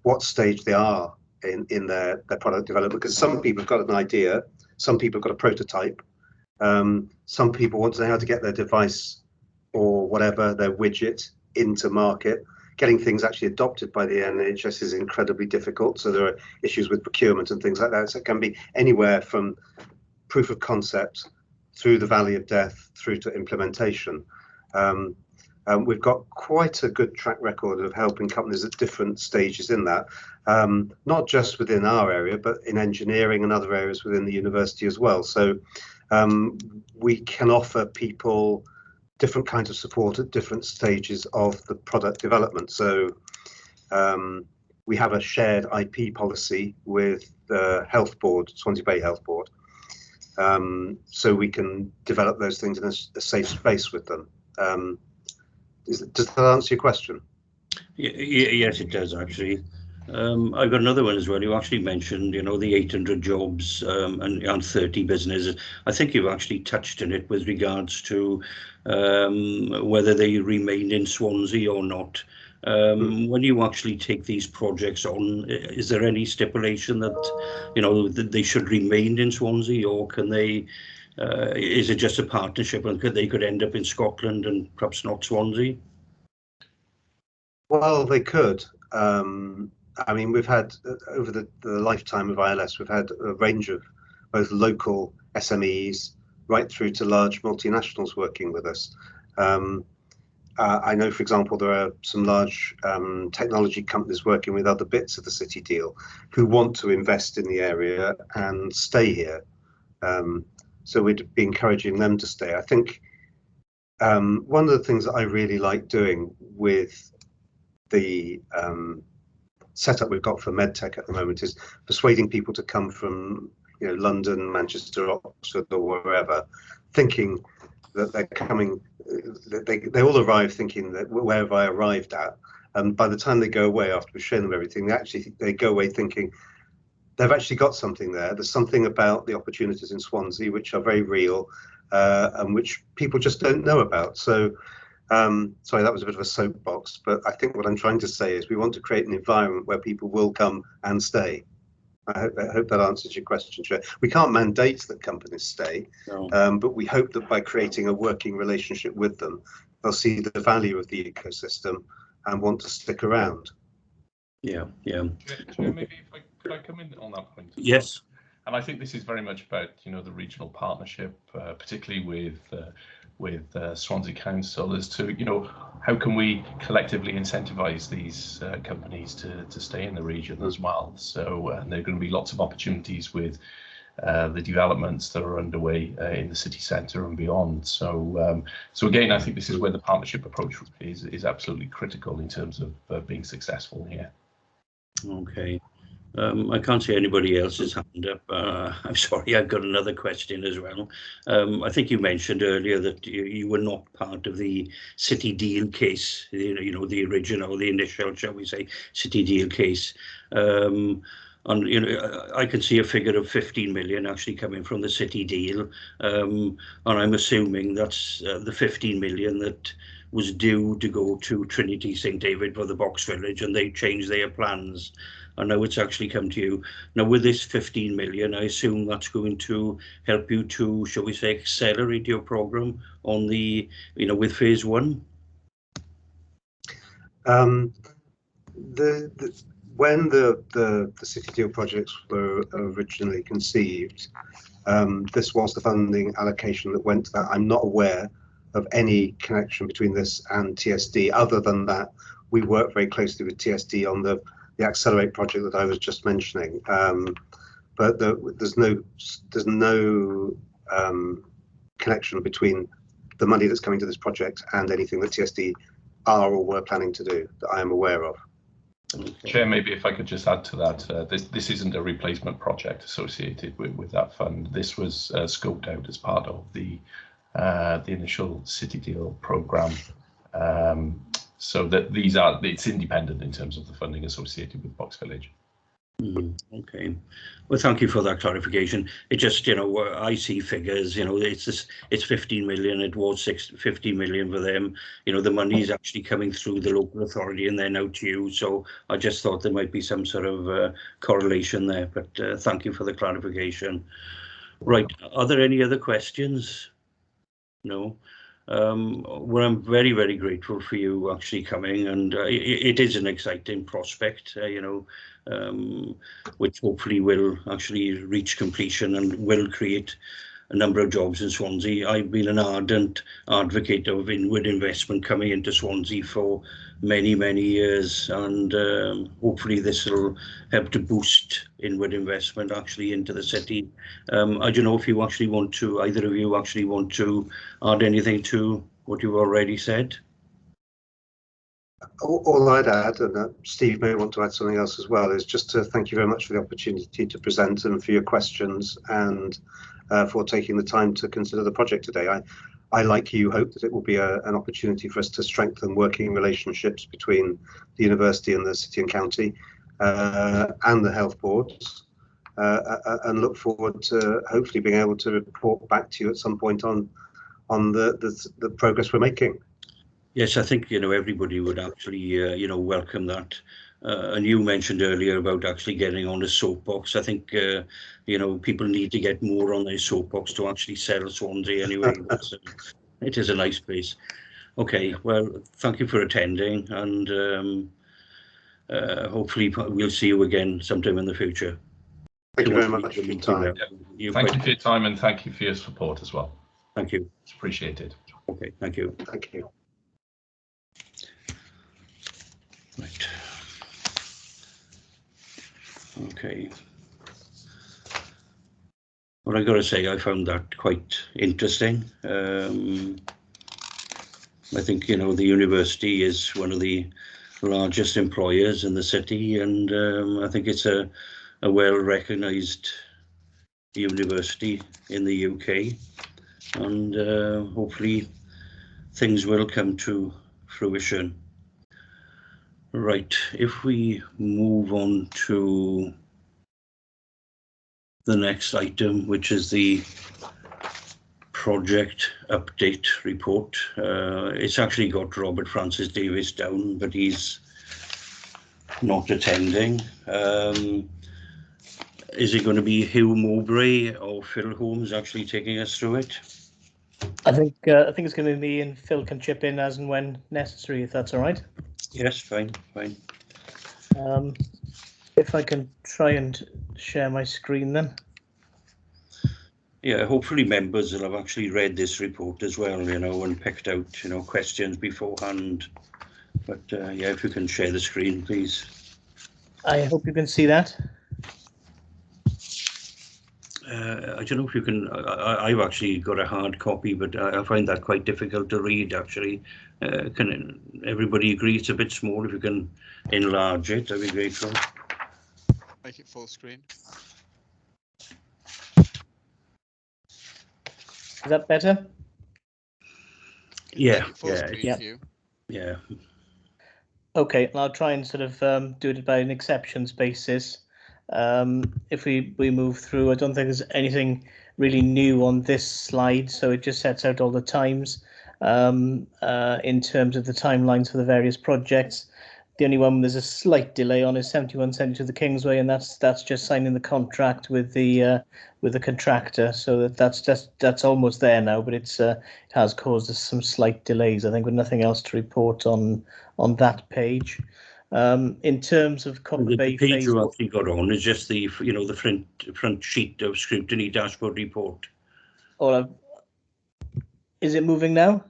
what stage they are in their product development, because some people have got an idea, some people have got a prototype, some people want to know how to get their device or whatever, their widget, into market. Getting things actually adopted by the NHS is incredibly difficult, so there are issues with procurement and things like that. So it can be anywhere from proof of concept through the valley of death through to implementation. We've got quite a good track record of helping companies at different stages in that, not just within our area, but in engineering and other areas within the university as well. So we can offer people different kinds of support at different stages of the product development. So we have a shared IP policy with the Health Board, Swansea Bay Health Board, so we can develop those things in a safe space with them. Does that answer your question?
Yes, it does actually. I've got another one as well. You actually mentioned, the 800 jobs and 30 businesses. I think you've actually touched on it with regards to whether they remain in Swansea or not. When you actually take these projects on, is there any stipulation that, that they should remain in Swansea, or can they? Is it just a partnership, and they could end up in Scotland and perhaps not Swansea?
Well, they could. I mean, we've had, over the lifetime of ILS, we've had a range of both local SMEs right through to large multinationals working with us. I know, for example, there are some large technology companies working with other bits of the city deal who want to invest in the area and stay here. So we'd be encouraging them to stay. I think one of the things that I really like doing with the setup we've got for medtech at the moment is persuading people to come from London, Manchester, Oxford, or wherever, thinking that they're coming. They all arrive thinking that where have I arrived at, and by the time they go away after we've shown them everything, they go away thinking, they've actually got something there. There's something about the opportunities in Swansea which are very real and which people just don't know about. So, sorry, that was a bit of a soapbox, but I think what I'm trying to say is we want to create an environment where people will come and stay. I hope that answers your question, Chair. We can't mandate that companies stay,
No.
but we hope that by creating a working relationship with them, they'll see the value of the ecosystem and want to stick around.
Yeah, yeah.
Chair, maybe if could I come in on that point?
Yes.
And I think this is very much about, you know, the regional partnership, particularly with Swansea Council, as to, you know, how can we collectively incentivise these companies to stay in the region as well. So there are going to be lots of opportunities with the developments that are underway in the city centre and beyond. So so again, I think this is where the partnership approach is absolutely critical in terms of being successful here.
Okay. I can't see anybody else's hand up. I'm sorry, I've got another question as well. I think you mentioned earlier that you were not part of the city deal case, you know, the original, the initial, shall we say, city deal case. And, you know, I can see a figure of 15 million actually coming from the city deal. And I'm assuming that's the 15 million that was due to go to Trinity St David for the Box Village, and they changed their plans. And now it's actually come to you. Now with this 15 million, I assume that's going to help you to, shall we say, accelerate your programme on the, you know, with phase one?
When the city deal projects were originally conceived, this was the funding allocation that went to that. I'm not aware of any connection between this and TSD, other than that we work very closely with TSD on the Accelerate project that I was just mentioning. But there's no connection between the money that's coming to this project and anything that TSD are or were planning to do that I am aware of.
Chair, maybe if I could just add to that, this isn't a replacement project associated with that fund. This was scoped out as part of the initial city deal programme. So that it's independent in terms of the funding associated with Box Village.
Okay, well, thank you for that clarification. It just, you know, I see figures, you know, it's 15 million, it was 50 million for them. You know, the money is actually coming through the local authority and then out to you. So I just thought there might be some sort of correlation there, but thank you for the clarification. Right, are there any other questions? No. Well, I'm very, very grateful for you actually coming, and it is an exciting prospect, you know, which hopefully will actually reach completion and will create a number of jobs in Swansea. I've been an ardent advocate of inward investment coming into Swansea for many, many years, and hopefully this will help to boost inward investment actually into the city. I don't know if you actually want to, either of you actually want to add anything to what you've already said.
All I'd add, and Steve may want to add something else as well, is just to thank you very much for the opportunity to present and for your questions and for taking the time to consider the project today. I, like you, hope that it will be an opportunity for us to strengthen working relationships between the university and the city and county and the health boards, and look forward to hopefully being able to report back to you at some point on the progress we're making.
Yes, I think, you know, everybody would actually, you know, welcome that. And you mentioned earlier about actually getting on a soapbox. I think, you know, people need to get more on their soapbox to actually sell Swansea anyway. It is a nice place. Okay, well, thank you for attending, and hopefully we'll see you again sometime in the future.
Thank you very much for your time.
Yeah. Thank you for your time, and thank you for your support as well.
Thank you.
It's appreciated.
Okay, thank you.
Thank you.
Right. Okay. Well, I got to say, I found that quite interesting. I think, you know, the university is one of the largest employers in the city, and I think it's a well-recognised university in the UK, and hopefully things will come to fruition. Right, if we move on to the next item, which is the project update report. It's actually got Robert Francis Davis down, but he's not attending. Is it going to be Hugh Mowbray or Phil Holmes actually taking us through it?
I think it's going to be me, and Phil can chip in as and when necessary, if that's all right.
Yes, fine.
If I can try and share my screen then.
Yeah, hopefully members will have actually read this report as well, and picked out, questions beforehand. But yeah, if you can share the screen, please.
I hope you can see that.
I don't know if you can. I've actually got a hard copy, but I find that quite difficult to read, actually. Can everybody agree it's a bit small? If you can enlarge it, I'd be grateful.
Make it full screen.
Is that better?
Yeah,
Full screen view.
Yeah.
Okay, I'll try and sort of do it by an exceptions basis. If we move through, I don't think there's anything really new on this slide, so it just sets out all the times in terms of the timelines for the various projects. The only one there's a slight delay on is 7172 the Kingsway, and that's just signing the contract with the contractor. So that's almost there now, but it has caused us some slight delays, I think, with nothing else to report on that page. In terms of Copper Bay
page
phase,
you actually got on is just the the front sheet of Scrutiny dashboard report.
Is it moving now?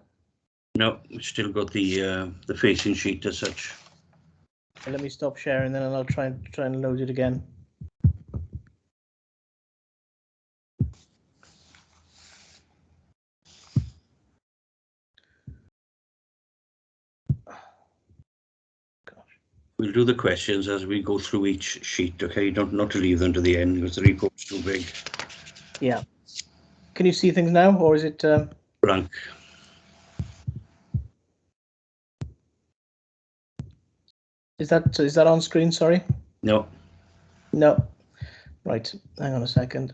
No, it's still got the facing sheet as such.
Let me stop sharing, then I'll try and load it again.
We'll do the questions as we go through each sheet, okay? Not to leave them to the end because the report's too big.
Yeah. Can you see things now, or is it
blank?
Is that on screen? Sorry.
No.
No. Right. Hang on a second.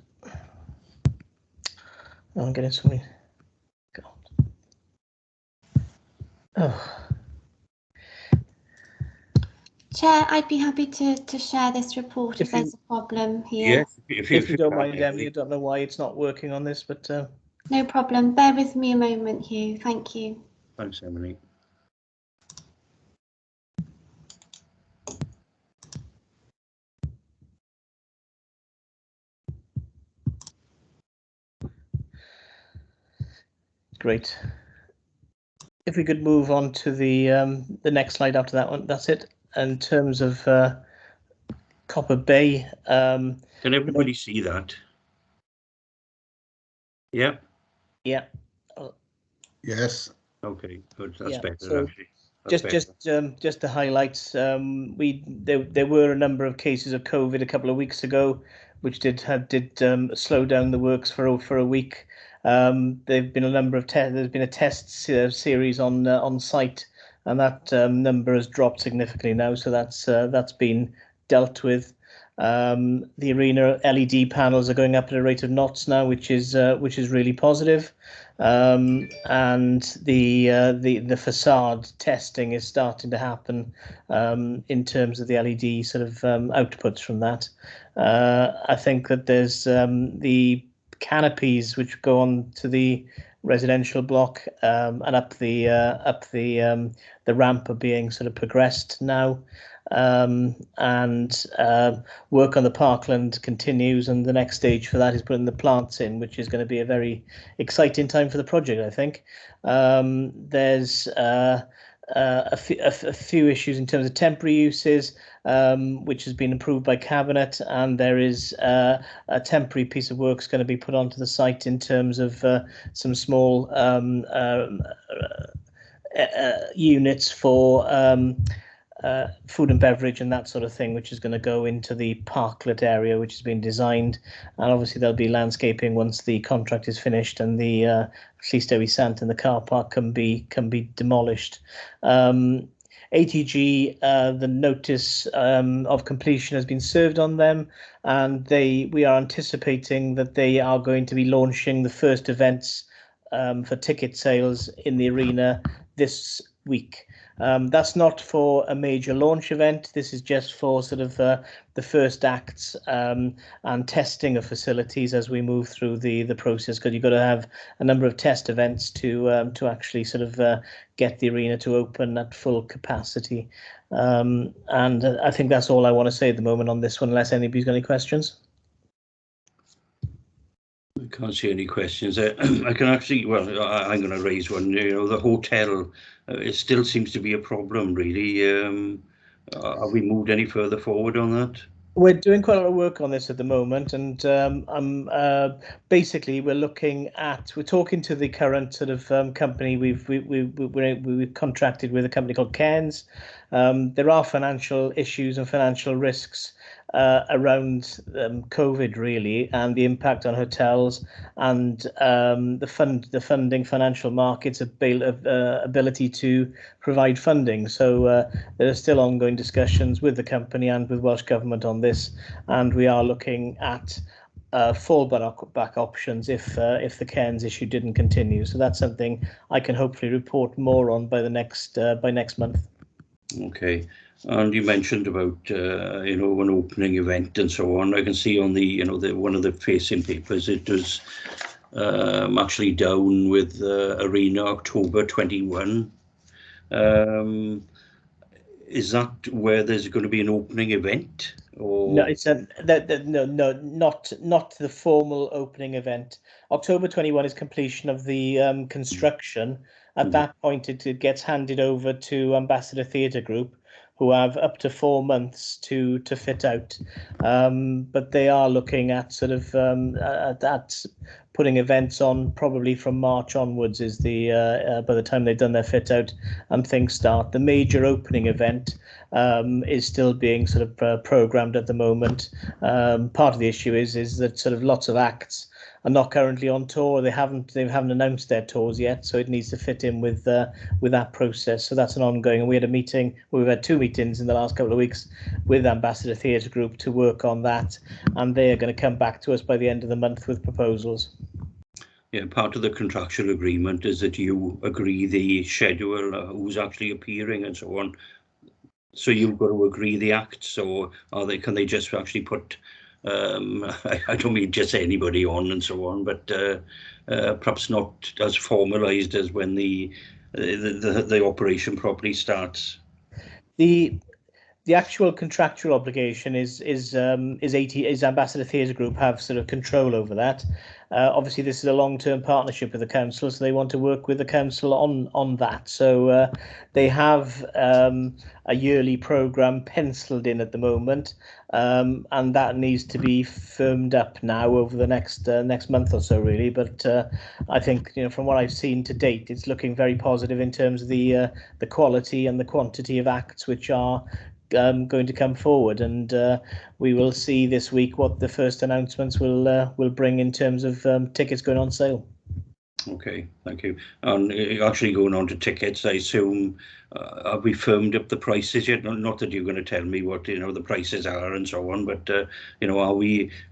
Oh, I'm getting so many. God. Oh.
Chair, I'd be happy to share this report if there's a problem here.
Yes,
if you don't mind, Emily. I don't know why it's not working on this, but
no problem. Bear with me a moment, Hugh. Thank you.
Thanks, Emily.
Great. If we could move on to the next slide after that one, that's it. In terms of Copper Bay,
can everybody see that? Yeah.
Yeah.
Yes.
Okay, good. That's better.
So
actually.
Just the highlights. There were a number of cases of COVID a couple of weeks ago, which did slow down the works for a week. There've been a number of there's been a test series on site, and that number has dropped significantly now. So that's been dealt with. The arena LED panels are going up at a rate of knots now, which is really positive. And the facade testing is starting to happen in terms of the LED sort of outputs from that. I think that there's the canopies which go on to the residential block and up the ramp are being sort of progressed now. And work on the parkland continues, and the next stage for that is putting the plants in, which is going to be a very exciting time for the project, I think. There's a few issues in terms of temporary uses, which has been approved by Cabinet, and there is a temporary piece of work going to be put onto the site in terms of some small units for food and beverage and that sort of thing, which is going to go into the parklet area, which has been designed, and obviously there'll be landscaping once the contract is finished and the Llys Dewi Sant and the car park can be demolished. ATG, the notice of completion has been served on them, and we are anticipating that they are going to be launching the first events for ticket sales in the arena this week. That's not for a major launch event. This is just for sort of the first acts and testing of facilities as we move through the process, because you've got to have a number of test events to actually sort of get the arena to open at full capacity. And I think that's all I want to say at the moment on this one, unless anybody's got any questions.
I can't see any questions. I can actually, well, I'm going to raise one. You know, the hotel, it still seems to be a problem, really. Have we moved any further forward on that?
We're doing quite a lot of work on this at the moment, and basically we're talking to the current sort of company we've contracted with, a company called Cairns. There are financial issues and financial risks around COVID, really, and the impact on hotels and the funding, financial markets ability to provide funding. So there are still ongoing discussions with the company and with Welsh Government on this, and we are looking at fallback options if the Cairns issue didn't continue. So that's something I can hopefully report more on by next month. Okay.
And you mentioned about you know, an opening event and so on. I can see on the, you know, one of the facing papers, it was actually down with Arena October 21. Is that where there's going to be an opening event? Or
no, it's not the formal opening event. October 21 is completion of the construction. At that point, it gets handed over to Ambassador Theatre Group, who have up to 4 months to fit out. But they are looking at sort of at putting events on probably from March onwards is the by the time they've done their fit out and things start. The major opening event is still being sort of programmed at the moment. Part of the issue is that sort of lots of acts are not currently on tour. They haven't announced their tours yet, so it needs to fit in with that process. So that's an ongoing. And we had a meeting. We've had 2 meetings in the last couple of weeks with Ambassador Theatre Group to work on that, and they are going to come back to us by the end of the month with proposals.
Yeah, part of the contractual agreement is that you agree the schedule, who's actually appearing and so on. So you've got to agree the acts, or can they just actually put I don't mean just anybody on and so on, but perhaps not as formalised as when the operation properly starts.
The actual contractual obligation is Ambassador Theatre Group have sort of control over that. Obviously, this is a long-term partnership with the council, so they want to work with the council on that. So they have a yearly programme penciled in at the moment, and that needs to be firmed up now over the next month or so, really. But I think, you know, from what I've seen to date, it's looking very positive in terms of the quality and the quantity of acts which are going to come forward, and we will see this week what the first announcements will bring in terms of tickets going on sale.
Okay, thank you. And actually going on to tickets, I assume, have we firmed up the prices yet? Not that you're going to tell me what, you know, the prices are and so on, but you know,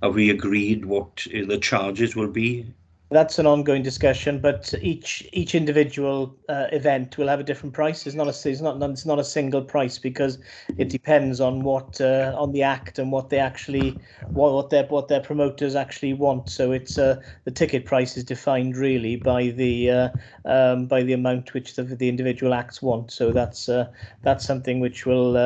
have we agreed what the charges will be?
That's an ongoing discussion, but each individual event will have a different price. It's not a single price, because it depends on what on the act and what they actually what their promoters actually want. So it's the ticket price is defined really by the amount which the individual acts want. So that's something which will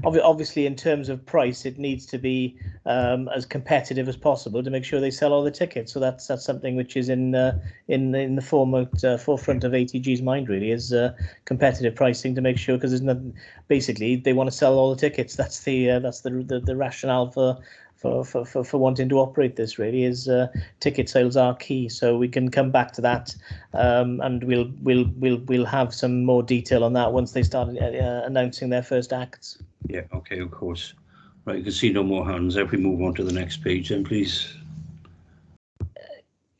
obviously, in terms of price, it needs to be as competitive as possible to make sure they sell all the tickets. So that's something which is in the forefront of ATG's mind, really, is competitive pricing to make sure, because there's nothing, basically they want to sell all the tickets. That's the rationale for wanting to operate this, really, is ticket sales are key. So we can come back to that, and we'll have some more detail on that once they start announcing their first acts.
Yeah, okay, of course. Right, you can see no more hands. If we move on to the next page, then please.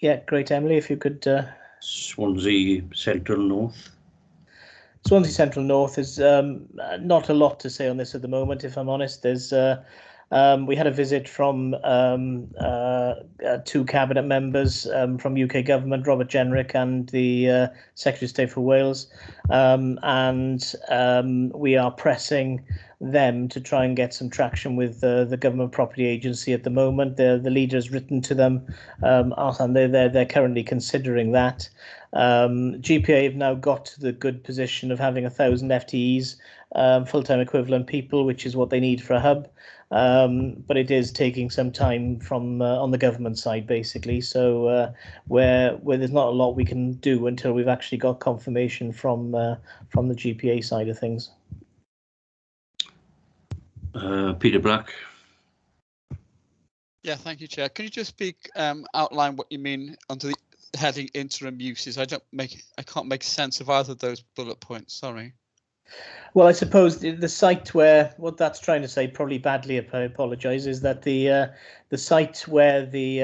Yeah, great, Emily, if you could.
Swansea Central North.
Swansea Central North is not a lot to say on this at the moment, if I'm honest. There's we had a visit from 2 cabinet members from UK government, Robert Jenrick and the Secretary of State for Wales, and we are pressing them to try and get some traction with the Government Property Agency at the moment. The leader has written to them, and they're currently considering that. GPA have now got to the good position of having 1,000 FTEs, full-time equivalent people, which is what they need for a hub. But it is taking some time from on the government side, basically. So where there's not a lot we can do until we've actually got confirmation from the GPA side of things.
Peter Black.
Yeah, thank you, Chair. Can you just outline what you mean under the heading interim uses? I can't make sense of either of those bullet points. Sorry.
Well, I suppose the site where what that's trying to say, probably badly, I apologise, is that the site where the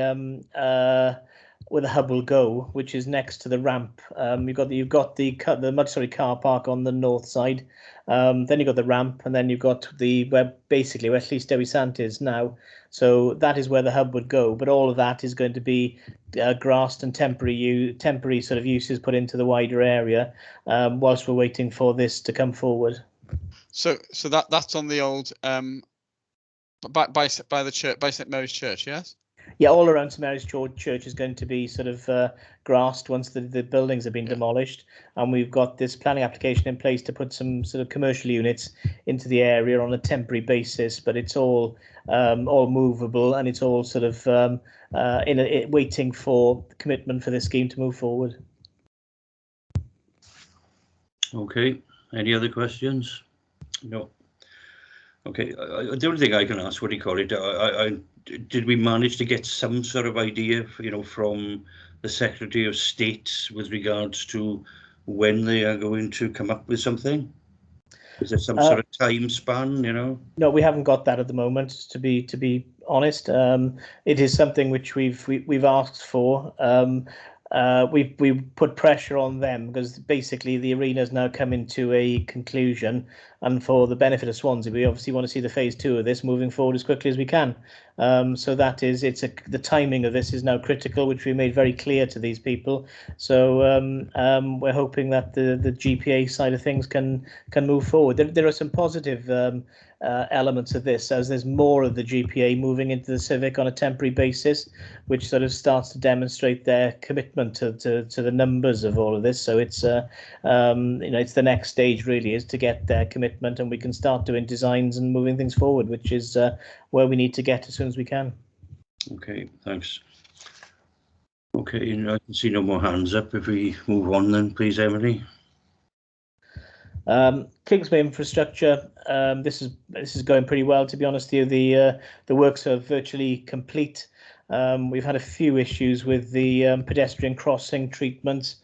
hub will go, which is next to the ramp. You've got the multi-storey car park on the north side. Then you've got the ramp, and then you've got where at least Dewi Sant is now. So that is where the hub would go. But all of that is going to be grassed and temporary sort of uses put into the wider area, whilst we're waiting for this to come forward. So that's on the old by the church, by St Mary's Church, yes. Yeah, all around St Mary's Church is going to be sort of grassed once the buildings have been demolished, and we've got this planning application in place to put some sort of commercial units into the area on a temporary basis. But it's all movable, and it's all sort of waiting for commitment for this scheme to move forward.
Okay. Any other questions? No. Okay. The only thing I can ask, what do you call it? Did we manage to get some sort of idea, from the Secretary of State with regards to when they are going to come up with something? Is there some sort of time span, No,
we haven't got that at the moment, to be honest. It is something which we've asked for. We put pressure on them because basically the arena's now coming to a conclusion, and for the benefit of Swansea, we obviously want to see the phase 2 of this moving forward as quickly as we can. So that is, the timing of this is now critical, which we made very clear to these people. So we're hoping that the GPA side of things can move forward. There are some positive elements of this, as there's more of the GPA moving into the civic on a temporary basis, which sort of starts to demonstrate their commitment to the numbers of all of this. So it's it's the next stage really, is to get their commitment, and we can start doing designs and moving things forward, which is where we need to get as soon as we can.
Okay, thanks. Okay, I can see no more hands up. If we move on then, please, Emily.
Kingsman Infrastructure, this is going pretty well, to be honest with you. The works are virtually complete. We've had a few issues with the pedestrian crossing treatment,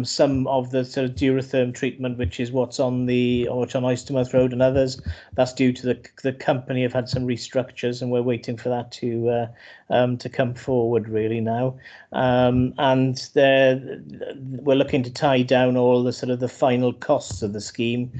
some of the sort of Duratherm treatment, which is what's on Oystermouth Road, and others. That's due to the company have had some restructures, and we're waiting for that to come forward really now. And we're looking to tie down all the sort of the final costs of the scheme,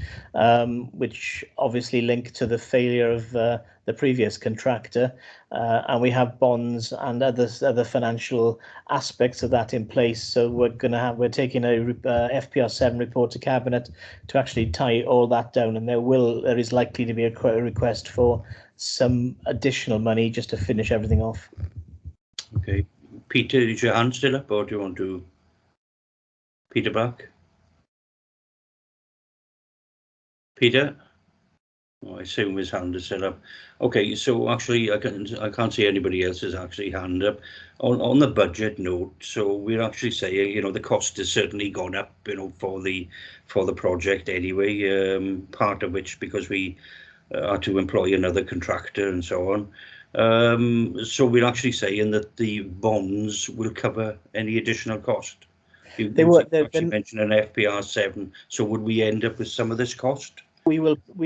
which obviously link to the failure of the previous contractor, and we have bonds and other financial aspects of that in place. So we're taking a FPR7 report to Cabinet to actually tie all that down, and there is likely to be a request for some additional money just to finish everything off.
Okay, Peter, is your hand still up, or do you want to? Peter back? Peter? Oh, I assume his hand is still up. Okay, so actually I can't see anybody else's actually hand up. On the budget note, so we're actually saying, the cost has certainly gone up, for the project anyway, part of which because we are to employ another contractor and so on. So we're actually saying that the bonds will cover any additional cost. You mentioned an FPR7, so would we end up with some of this cost?
We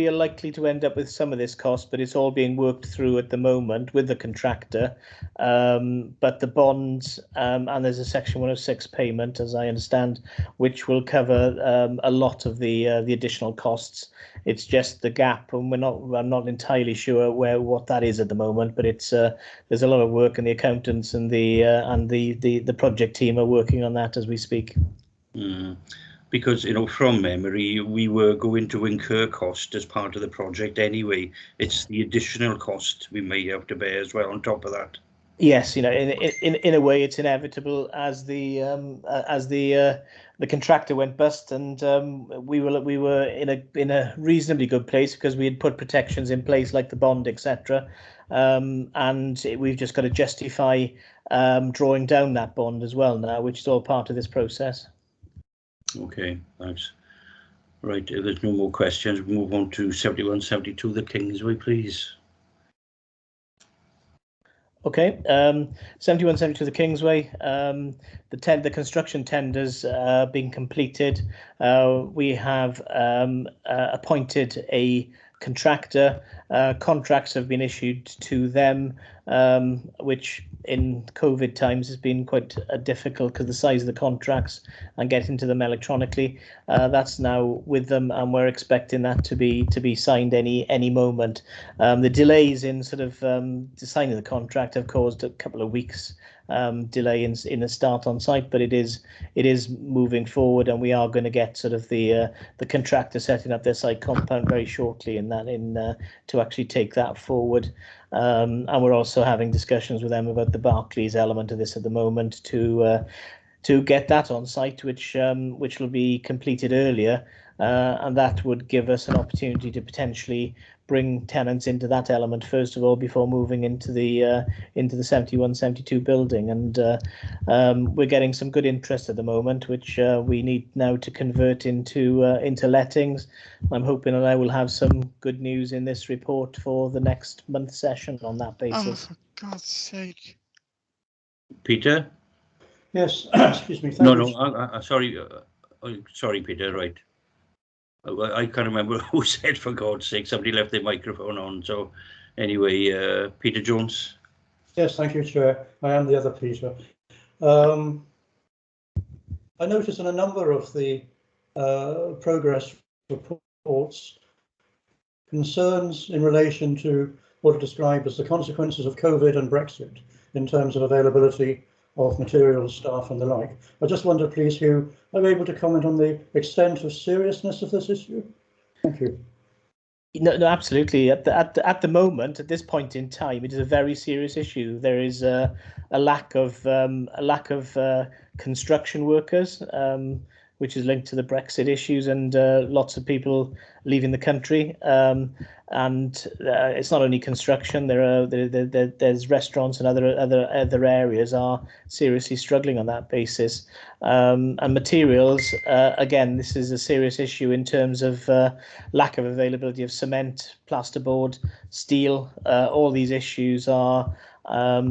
are likely to end up with some of this cost, but it's all being worked through at the moment with the contractor. But the bonds, and there's a Section 106 payment, as I understand, which will cover a lot of the additional costs. It's just the gap, and I'm not entirely sure what that is at the moment. But it's there's a lot of work, and the accountants and the project team are working on that as we speak.
Because, you know, from memory, we were going to incur cost as part of the project anyway. It's the additional cost we may have to bear as well on top of that.
Yes, you know, in a way, it's inevitable as the contractor went bust, and we were in a reasonably good place because we had put protections in place like the bond, etc. And we've just got to justify drawing down that bond as well now, which is all part of this process.
Okay, thanks. Right, if there's no more questions, we'll move on to 7172, the Kingsway, please.
Okay, 7172 the Kingsway. The construction tenders being completed. We have appointed a contractor. Contracts have been issued to them, which in COVID times has been quite difficult because the size of the contracts and getting to them electronically. That's now with them, and we're expecting that to be signed any moment. The delays in sort of signing the contract have caused a couple of weeks delay in the start on site, but it is moving forward, and we are going to get sort of the contractor setting up their site compound very shortly to actually take that forward. And we're also having discussions with them about the Barclays element of this at the moment to get that on site, which will be completed earlier, and that would give us an opportunity to potentially bring tenants into that element first of all before moving into the 7172 building. And we're getting some good interest at the moment, which we need now to convert into lettings. I'm hoping that I will have some good news in this report for the next month session on that basis.
Oh, for God's sake.
Peter?
Yes, excuse me. Thank you.
Sorry. Sorry, Peter, right. I can't remember who said, for God's sake. Somebody left their microphone on. So anyway, Peter Jones.
Yes, thank you, Chair. I am the other Peter. I noticed in a number of the progress reports concerns in relation to what are described as the consequences of COVID and Brexit in terms of availability of materials, staff and the like. I just wonder, please, Hugh, are you able to comment on the extent of seriousness of this issue? Thank you.
No, absolutely. At the moment, at this point in time, it is a very serious issue. There is a lack of construction workers, which is linked to the Brexit issues, and lots of people leaving the country. And it's not only construction. There's restaurants and other areas are seriously struggling on that basis. And materials, again, this is a serious issue in terms of lack of availability of cement, plasterboard, steel. All these issues are a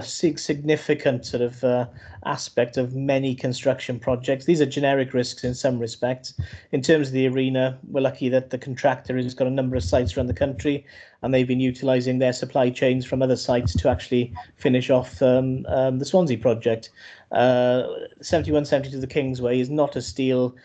significant sort of aspect of many construction projects. These are generic risks in some respects. In terms of the arena, we're lucky that the contractor has got a number of sites around the country, and they've been utilising their supply chains from other sites to actually finish off the Swansea project. 7172 the Kingsway is not a steel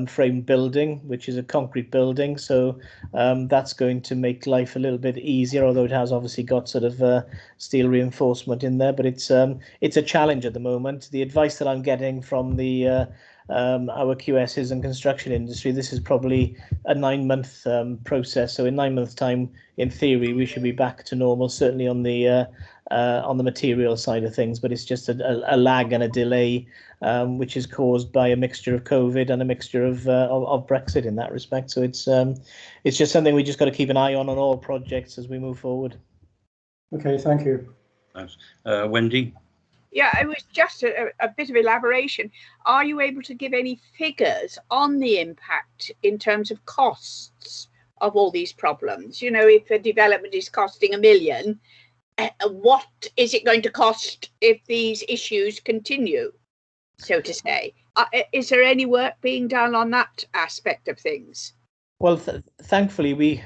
frame building, which is a concrete building, so that's going to make life a little bit easier, although it has obviously got sort of steel reinforcement in there. But it's a challenge at the moment. The advice that I'm getting from the our QSs and construction industry, this is probably a 9-month process. So in 9 months' time, in theory, we should be back to normal, certainly on the material side of things. But it's just a lag and a delay, which is caused by a mixture of COVID and a mixture of Brexit in that respect. So it's just something we just got to keep an eye on all projects as we move forward.
Okay, thank you.
Thanks. Wendy?
Yeah, it was just a bit of elaboration. Are you able to give any figures on the impact in terms of costs of all these problems? You know, if a development is costing £1 million, what is it going to cost if these issues continue, so to say? is there any work being done on that aspect of things?
Well, thankfully, we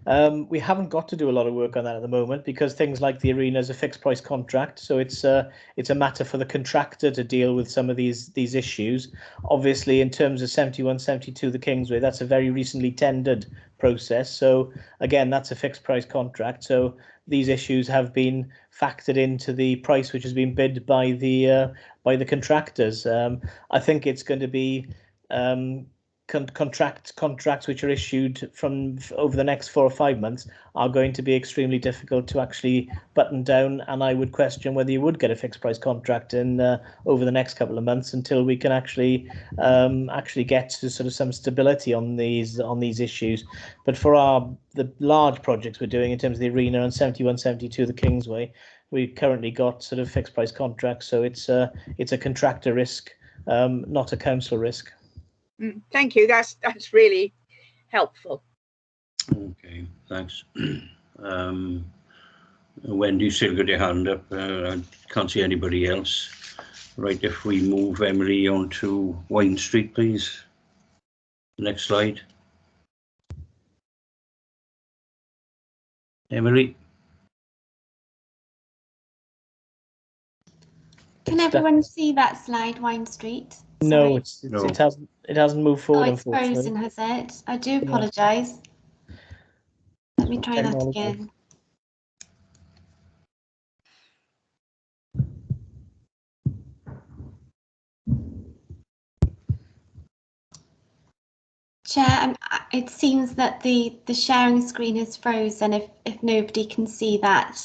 haven't got to do a lot of work on that at the moment, because things like the arena is a fixed price contract, so it's a matter for the contractor to deal with some of these issues. Obviously, in terms of 71, 72, the Kingsway, that's a very recently tendered process. So again, that's a fixed price contract. So these issues have been factored into the price which has been bid by the contractors. I think it's going to be contracts which are issued from over the next 4 or 5 months are going to be extremely difficult to actually button down, and I would question whether you would get a fixed price contract in over the next couple of months until we can actually get to sort of some stability on these issues. But for the large projects we're doing in terms of the arena and 71, 72, the Kingsway, we've currently got sort of fixed price contracts, so it's a contractor risk, not a council risk.
Thank you. That's really helpful.
Okay, thanks. Wendy, you still got your hand up. I can't see anybody else. Right, if we move Emily on to Wine Street, please. Next slide. Emily.
Can everyone see that slide, Wine Street?
No,
No.
it hasn't moved forward.
Oh, it's frozen, has it? I do apologise. Let me try that again. Chair, it seems that the sharing screen is frozen if nobody can see that.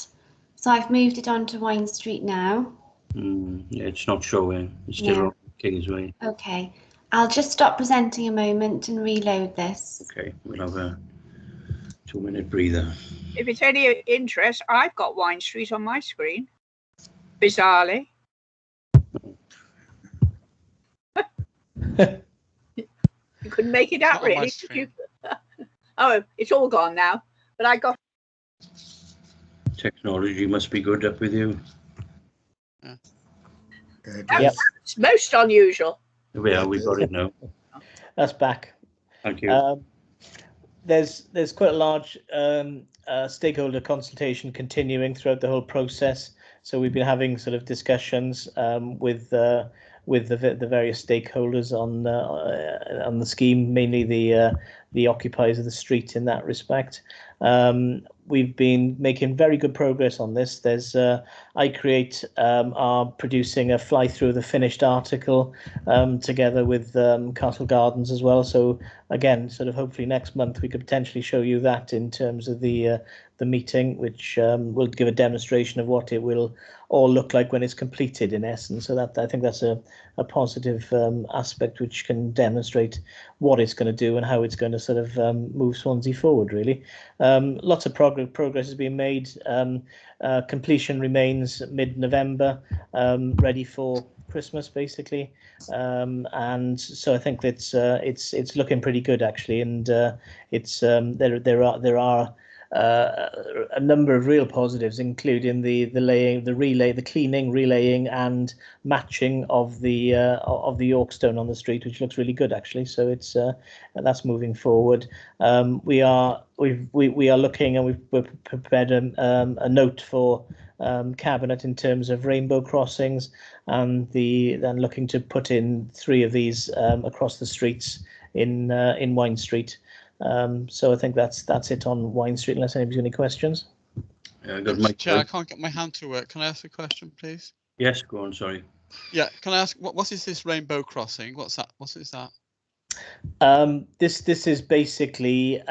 So I've moved it on to Wine Street now.
Yeah, it's not showing. It's still on Kingsway.
Okay. I'll just stop presenting a moment and reload this.
Okay, we'll have a 2-minute breather.
If it's any interest, I've got Wine Street on my screen, bizarrely. You couldn't make it out, really. Oh, it's all gone now. But I got.
Technology must be good up with you.
That's most unusual.
Yeah, we got it now.
That's back.
Thank you.
There's quite a large stakeholder consultation continuing throughout the whole process. So we've been having sort of discussions with the various stakeholders on the scheme, mainly the occupiers of the street in that respect. We've been making very good progress on this. There's iCreate are producing a fly through the finished article together with Castle Gardens as well. So again, sort of hopefully next month we could potentially show you that in terms of the meeting, which will give a demonstration of what it will all look like when it's completed in essence. So that I think that's a positive aspect which can demonstrate what it's going to do and how it's going to sort of move Swansea forward, really. Lots of progress has been made. Completion remains mid-November, ready for Christmas basically, and so I think it's looking pretty good actually, and there are a number of real positives, including the cleaning, relaying, and matching of the Yorkstone on the street, which looks really good actually. So that's moving forward. We are looking, and we've prepared a note for cabinet in terms of rainbow crossings, and then looking to put in 3 of these across the streets in Wine Street. So I think that's it on Wine Street, unless anybody's got any questions.
Chair, I can't get my hand to work. Can I ask a question, please?
Yes, go on, sorry.
Yeah, can I ask, what is this rainbow crossing? What's that? What is that?
This is basically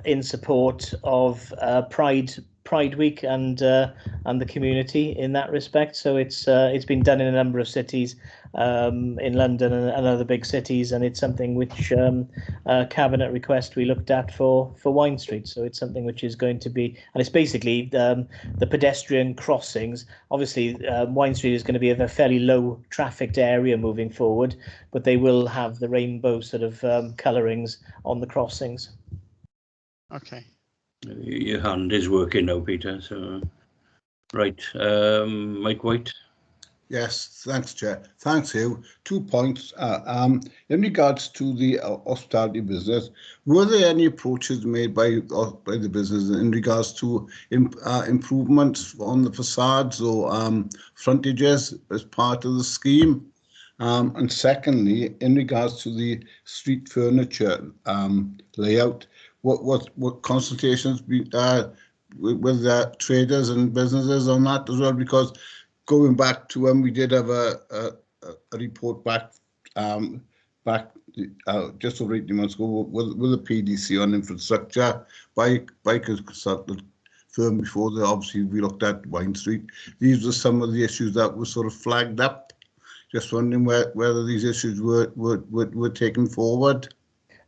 in support of Pride Week and the community in that respect. So it's been done in a number of cities, in London and other big cities, and it's something which cabinet request we looked at for Wine Street. So it's something which is going to be, and it's basically the pedestrian crossings. Obviously, Wine Street is going to be a fairly low trafficked area moving forward, but they will have the rainbow sort of colourings on the crossings.
Okay.
Your hand is working now, Peter. So, right, Mike White.
Yes, thanks, Chair. Thanks, Hugh. 2 points. In regards to the hospitality business, were there any approaches made by the business in regards to improvements on the facades or frontages as part of the scheme? And secondly, in regards to the street furniture layout, what consultations with traders and businesses on that as well? Because going back to when we did have a report back just over 18 months ago with a PDC on infrastructure by a consultant firm before that, obviously we looked at Wine Street. These were some of the issues that were sort of flagged up. Just wondering whether these issues were taken forward.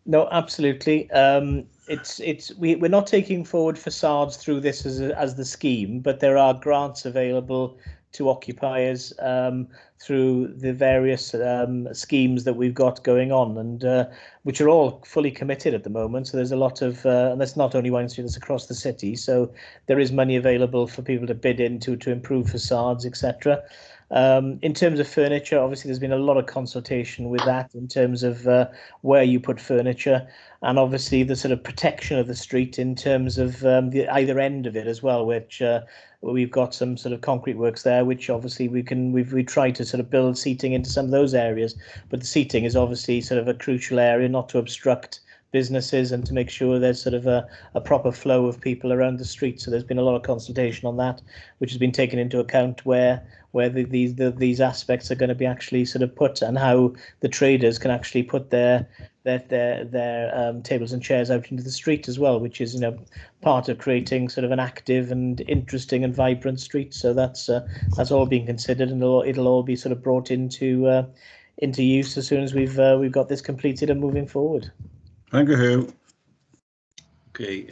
No, absolutely. We're not taking forward facades through this as the scheme, but there are grants available to occupiers through the various schemes that we've got going on, and which are all fully committed at the moment. So there's a lot of, and that's not only Wine Street, that's across the city. So there is money available for people to bid into to improve facades, etc. In terms of furniture, obviously there's been a lot of consultation with that in terms of where you put furniture, and obviously the sort of protection of the street in terms of the either end of it as well, which we've got some sort of concrete works there, which obviously we've tried to sort of build seating into some of those areas, but the seating is obviously sort of a crucial area, not to obstruct businesses and to make sure there's sort of a proper flow of people around the street. So there's been a lot of consultation on that, which has been taken into account where these aspects are going to be actually sort of put, and how the traders can actually put their tables and chairs out into the street as well, which is part of creating sort of an active and interesting and vibrant street. So that's all being considered, and it'll all be sort of brought into use as soon as we've got this completed and moving forward.
Thank you, Hugh.
Okay,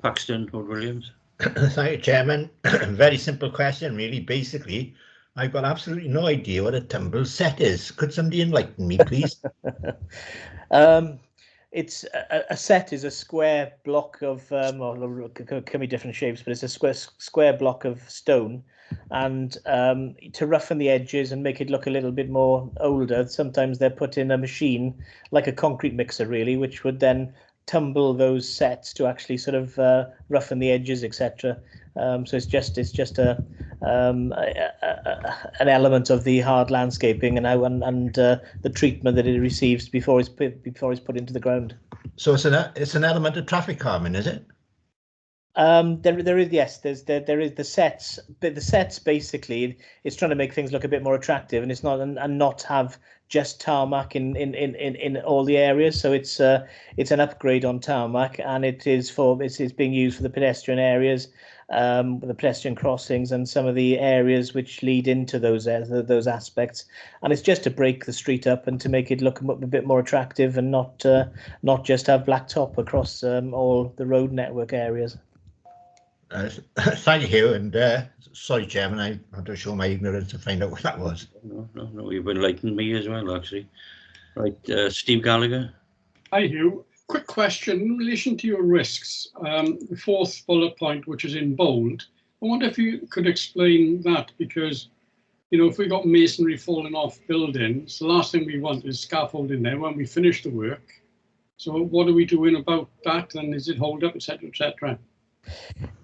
Paxton or Williams.
Thank you, Chairman. Very simple question, really. Basically, I've got absolutely no idea what a tumble set is. Could somebody enlighten me, please?
It's a set is a square block of, or it can be different shapes, but it's a square block of stone. And to roughen the edges and make it look a little bit more older, sometimes they're put in a machine like a concrete mixer, really, which would then tumble those sets to actually sort of roughen the edges, etc. So it's just an element of the hard landscaping and how and the treatment that it receives before it's put into the ground.
So it's an element of traffic calming, is it?
There is, yes. There is the sets, but the sets basically it's trying to make things look a bit more attractive, and it's not and not have just tarmac in all the areas. So it's an upgrade on tarmac, and it's being used for the pedestrian areas, the pedestrian crossings, and some of the areas which lead into those aspects. And it's just to break the street up and to make it look a bit more attractive, and not just have blacktop across all the road network areas.
Thank you, and sorry, Chairman, I had to show my ignorance to find out what that was.
No, you've enlightened me as well, actually. Right, Steve Gallagher.
Hi, Hugh. Quick question in relation to your risks. The fourth bullet point, which is in bold, I wonder if you could explain that, because, if we got masonry falling off buildings, the last thing we want is scaffolding there when we finish the work. So what are we doing about that, and is it hold up, etc., etc.?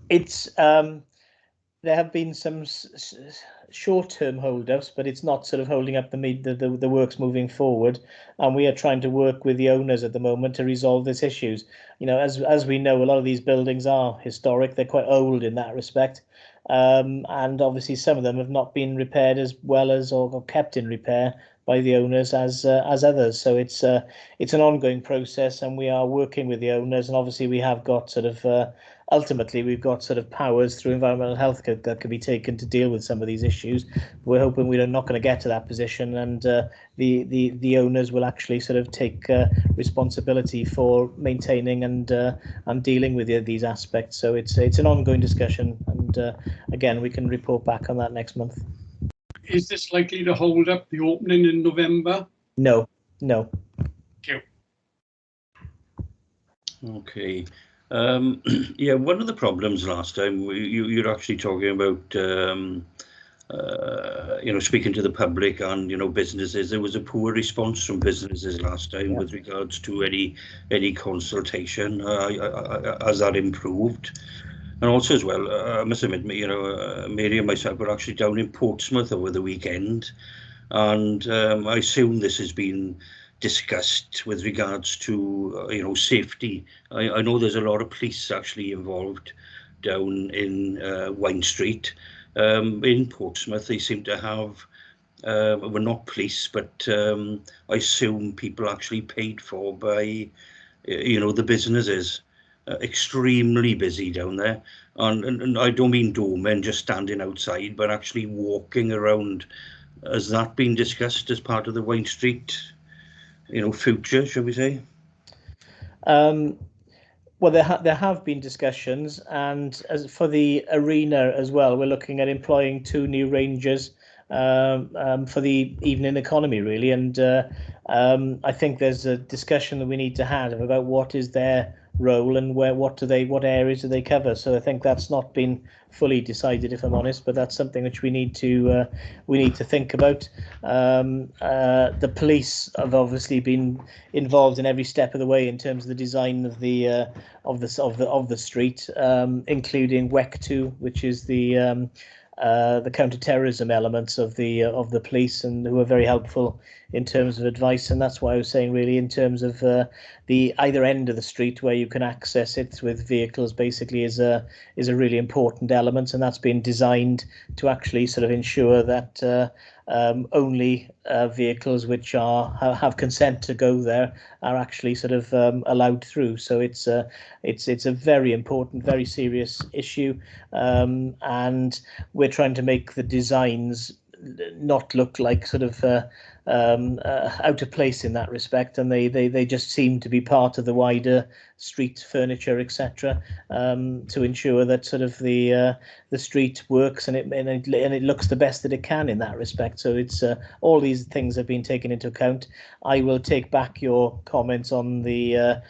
It's there have been some short-term hold-ups, but it's not sort of holding up the works moving forward. And we are trying to work with the owners at the moment to resolve these issues. As we know, a lot of these buildings are historic; they're quite old in that respect, and obviously some of them have not been repaired as well as or kept in repair by the owners as others. So it's an ongoing process, and we are working with the owners. And obviously we have got sort of ultimately we've got sort of powers through environmental health that can be taken to deal with some of these issues. We're hoping we're not going to get to that position, and the owners will actually sort of take responsibility for maintaining and dealing with these aspects. So it's an ongoing discussion, and again we can report back on that next month.
Is this likely to hold up the opening in November?
No.
Thank you.
Okay. Yeah, one of the problems last time, you're actually talking about speaking to the public and businesses, there was a poor response from businesses last time with regards to any consultation. Has that improved? And also as well, I must admit, Mary and myself were actually down in Portsmouth over the weekend, and I assume this has been discussed with regards to safety. I know there's a lot of police actually involved down in Wine Street. In Portsmouth, they seem to have, well, not police, but I assume people actually paid for by, the businesses. Extremely busy down there, and I don't mean doormen just standing outside, but actually walking around. Has that been discussed as part of the Wine Street, future, shall we say?
Well, there have been discussions, and as for the arena as well, we're looking at employing 2 new rangers for the evening economy, really. And I think there's a discussion that we need to have about what is their role and what areas do they cover. So I think that's not been fully decided, if I'm honest, but that's something which we need to think about. The police have obviously been involved in every step of the way in terms of the design of the street, including WEC 2, which is the counter-terrorism elements of the police, and who are very helpful in terms of advice. And that's why I was saying, really, in terms of the either end of the street where you can access it with vehicles, basically is a really important element, and that's been designed to actually sort of ensure that only vehicles which have consent to go there are actually sort of allowed through. So it's a very important, very serious issue, and we're trying to make the designs not look like sort of out of place in that respect, and they just seem to be part of the wider street furniture, etc., to ensure that sort of the street works and it looks the best that it can in that respect. So it's all these things have been taken into account. I will take back your comments on the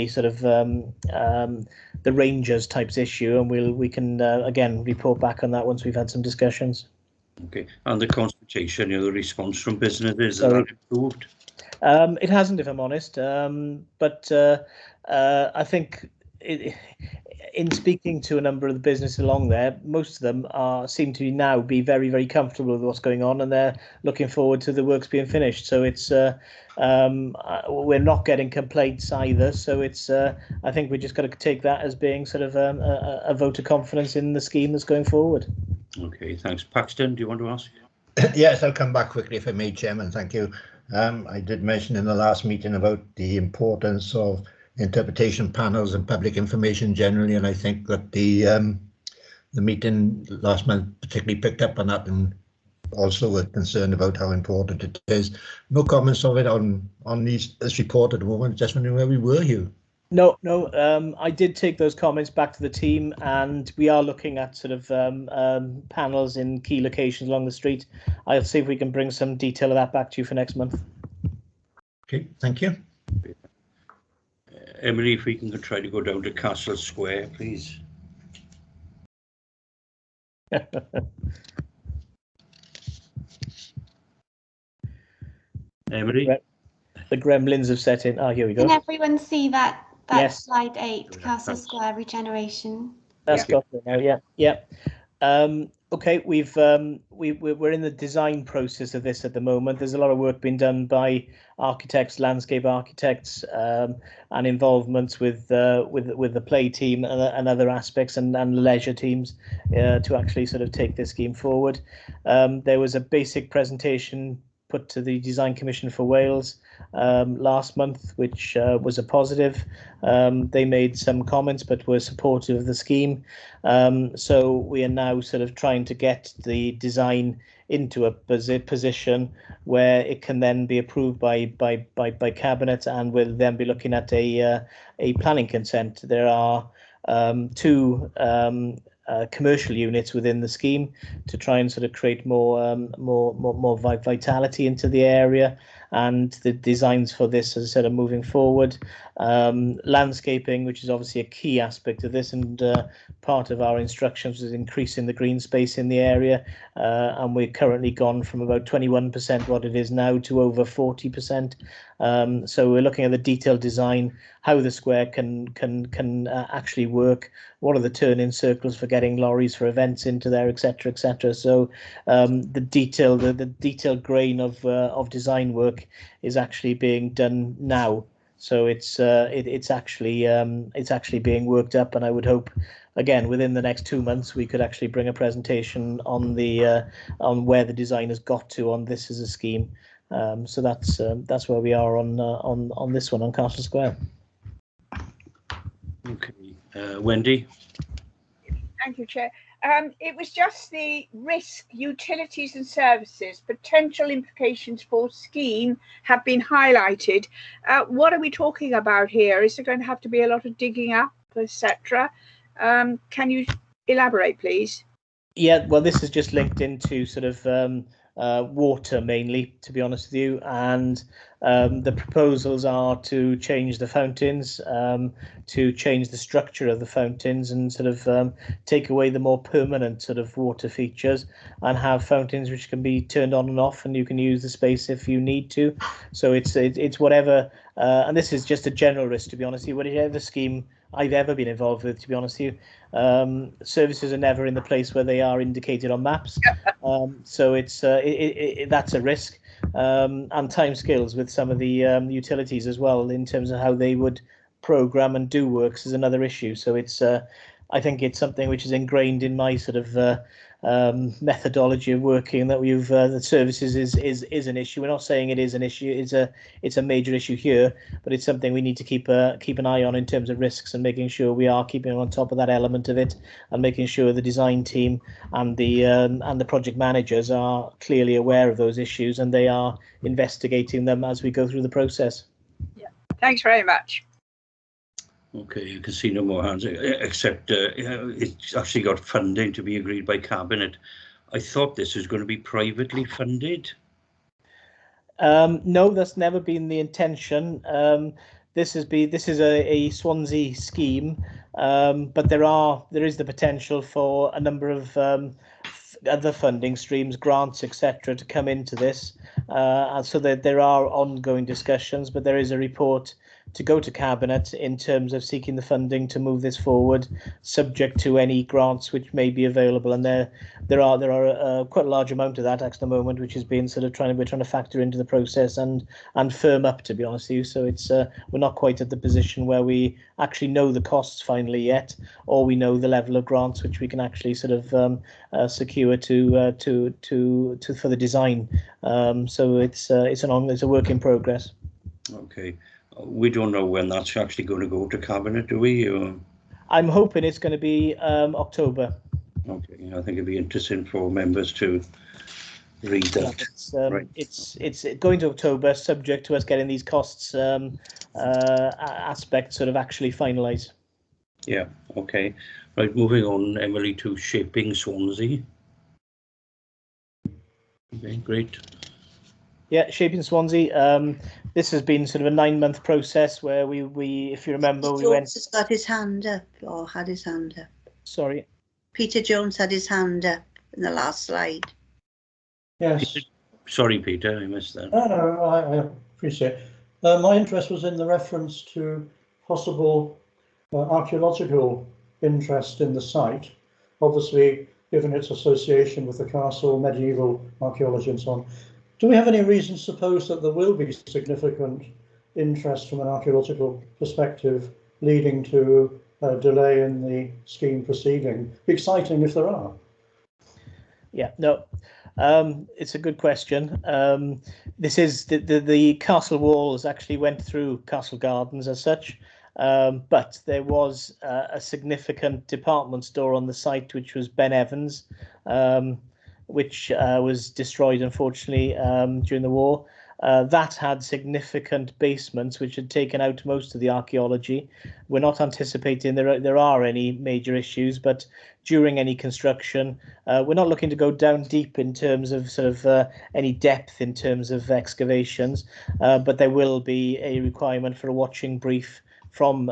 sort of the Rangers types issue, and we can again report back on that once we've had some discussions.
Okay, and the consultation, the response from businesses, has that improved?
It hasn't, if I'm honest, but I think in speaking to a number of the businesses along there, most of them seem to now be very, very comfortable with what's going on, and they're looking forward to the works being finished. So it's we're not getting complaints either. So it's I think we just got to take that as being sort of a vote of confidence in the scheme that's going forward.
Okay, thanks. Paxton, do you want to ask?
Yes, I'll come back quickly if I may, Chairman. Thank you. I did mention in the last meeting about the importance of interpretation panels and public information generally, and I think that the meeting last month particularly picked up on that, and also were concerned about how important it is. No comments of it on this report at the moment. Just wondering where we were, Hugh.
No, I did take those comments back to the team, and we are looking at sort of panels in key locations along the street. I'll see if we can bring some detail of that back to you for next month.
Okay, thank you.
Emily, if we can try to go down to Castle Square, please. Emily?
The gremlins have set in. Here we go.
Can everyone see that
Yes.
slide 8, Castle Square regeneration?
That's got it now. Yeah. Okay, we're in the design process of this at the moment. There's a lot of work being done by architects, landscape architects, and involvements with the play team and other aspects and leisure teams to actually sort of take this scheme forward. There was a basic presentation put to the Design Commission for Wales last month, which was a positive. They made some comments but were supportive of the scheme. So we are now sort of trying to get the design into a position where it can then be approved by Cabinet, and we'll then be looking at a planning consent. There are 2 commercial units within the scheme to try and sort of create more vitality into the area, and the designs for this, as I said, are moving forward. Landscaping, which is obviously a key aspect of this, and part of our instructions is increasing the green space in the area, and we're currently gone from about 21% what it is now to over 40%. So we're looking at the detailed design, how the square can actually work, what are the turn-in circles for getting lorries for events into there, etc., etc. So the detailed grain of design work is actually being done now. So it's actually being worked up, and I would hope, again, within the next 2 months, we could actually bring a presentation on the on where the design has got to on this as a scheme. So that's where we are on this one, on Castle Square.
Okay, Wendy.
Thank you, Chair. It was just the risk, utilities and services, potential implications for scheme have been highlighted. What are we talking about here? Is there going to have to be a lot of digging up, etc.? Can you elaborate, please?
Yeah, well, this is just linked into sort of water mainly, to be honest with you, and the proposals are to change the fountains, to change the structure of the fountains, and sort of take away the more permanent sort of water features, and have fountains which can be turned on and off, and you can use the space if you need to. So it's whatever, and this is just a general risk, to be honest with you. Whatever scheme I've ever been involved with, to be honest with you, services are never in the place where they are indicated on maps. So it's that's a risk, and timescales with some of the utilities as well, in terms of how they would program and do works, is another issue. So it's I think it's something which is ingrained in my sort of methodology of working, that we've the services is an issue. We're not saying it is an issue. It's a major issue here, but it's something we need to keep an eye on in terms of risks, and making sure we are keeping on top of that element of it, and making sure the design team and the project managers are clearly aware of those issues, and they are investigating them as we go through the process.
Yeah. Thanks very much.
Okay, you can see no more hands, except it's actually got funding to be agreed by Cabinet. I thought this was going to be privately funded.
No, that's never been the intention. This is a Swansea scheme, but there is the potential for a number of other funding streams, grants, etc., to come into this, and so that there are ongoing discussions. But there is a report to go to Cabinet in terms of seeking the funding to move this forward, subject to any grants which may be available. And there are quite a large amount of that at the moment, which is being sort of we're trying to factor into the process and firm up, to be honest with you. So it's we're not quite at the position where we actually know the costs finally yet, or we know the level of grants which we can actually sort of secure to for the design. So it's a work in progress.
Okay. We don't know when that's actually going to go to Cabinet, do we? Or...
I'm hoping it's going to be October.
Okay, I think it'd be interesting for members to read that.
Right. It's going to October, subject to us getting these costs aspects sort of actually finalised.
Yeah, okay. Right, moving on, Emily, to Shaping Swansea. Okay, great.
Yeah, Shaping Swansea. This has been sort of a 9-month process where we if you remember,
Peter
we
Jones
went.
has got his hand up, or had his hand up.
Sorry.
Peter Jones had his hand up in the last slide.
Yes.
Sorry, Peter, I missed that.
No, I appreciate it. My interest was in the reference to possible archaeological interest in the site, obviously given its association with the castle, medieval archaeology and so on. Do we have any reason to suppose that there will be significant interest from an archaeological perspective leading to a delay in the scheme proceeding? Be exciting if there are.
Yeah, no, it's a good question. This is the castle walls actually went through Castle Gardens as such, but there was a significant department store on the site, which was Ben Evans, which was destroyed, unfortunately, during the war. That had significant basements which had taken out most of the archaeology. We're not anticipating there are any major issues, but during any construction, we're not looking to go down deep in terms of any depth in terms of excavations, but there will be a requirement for a watching brief from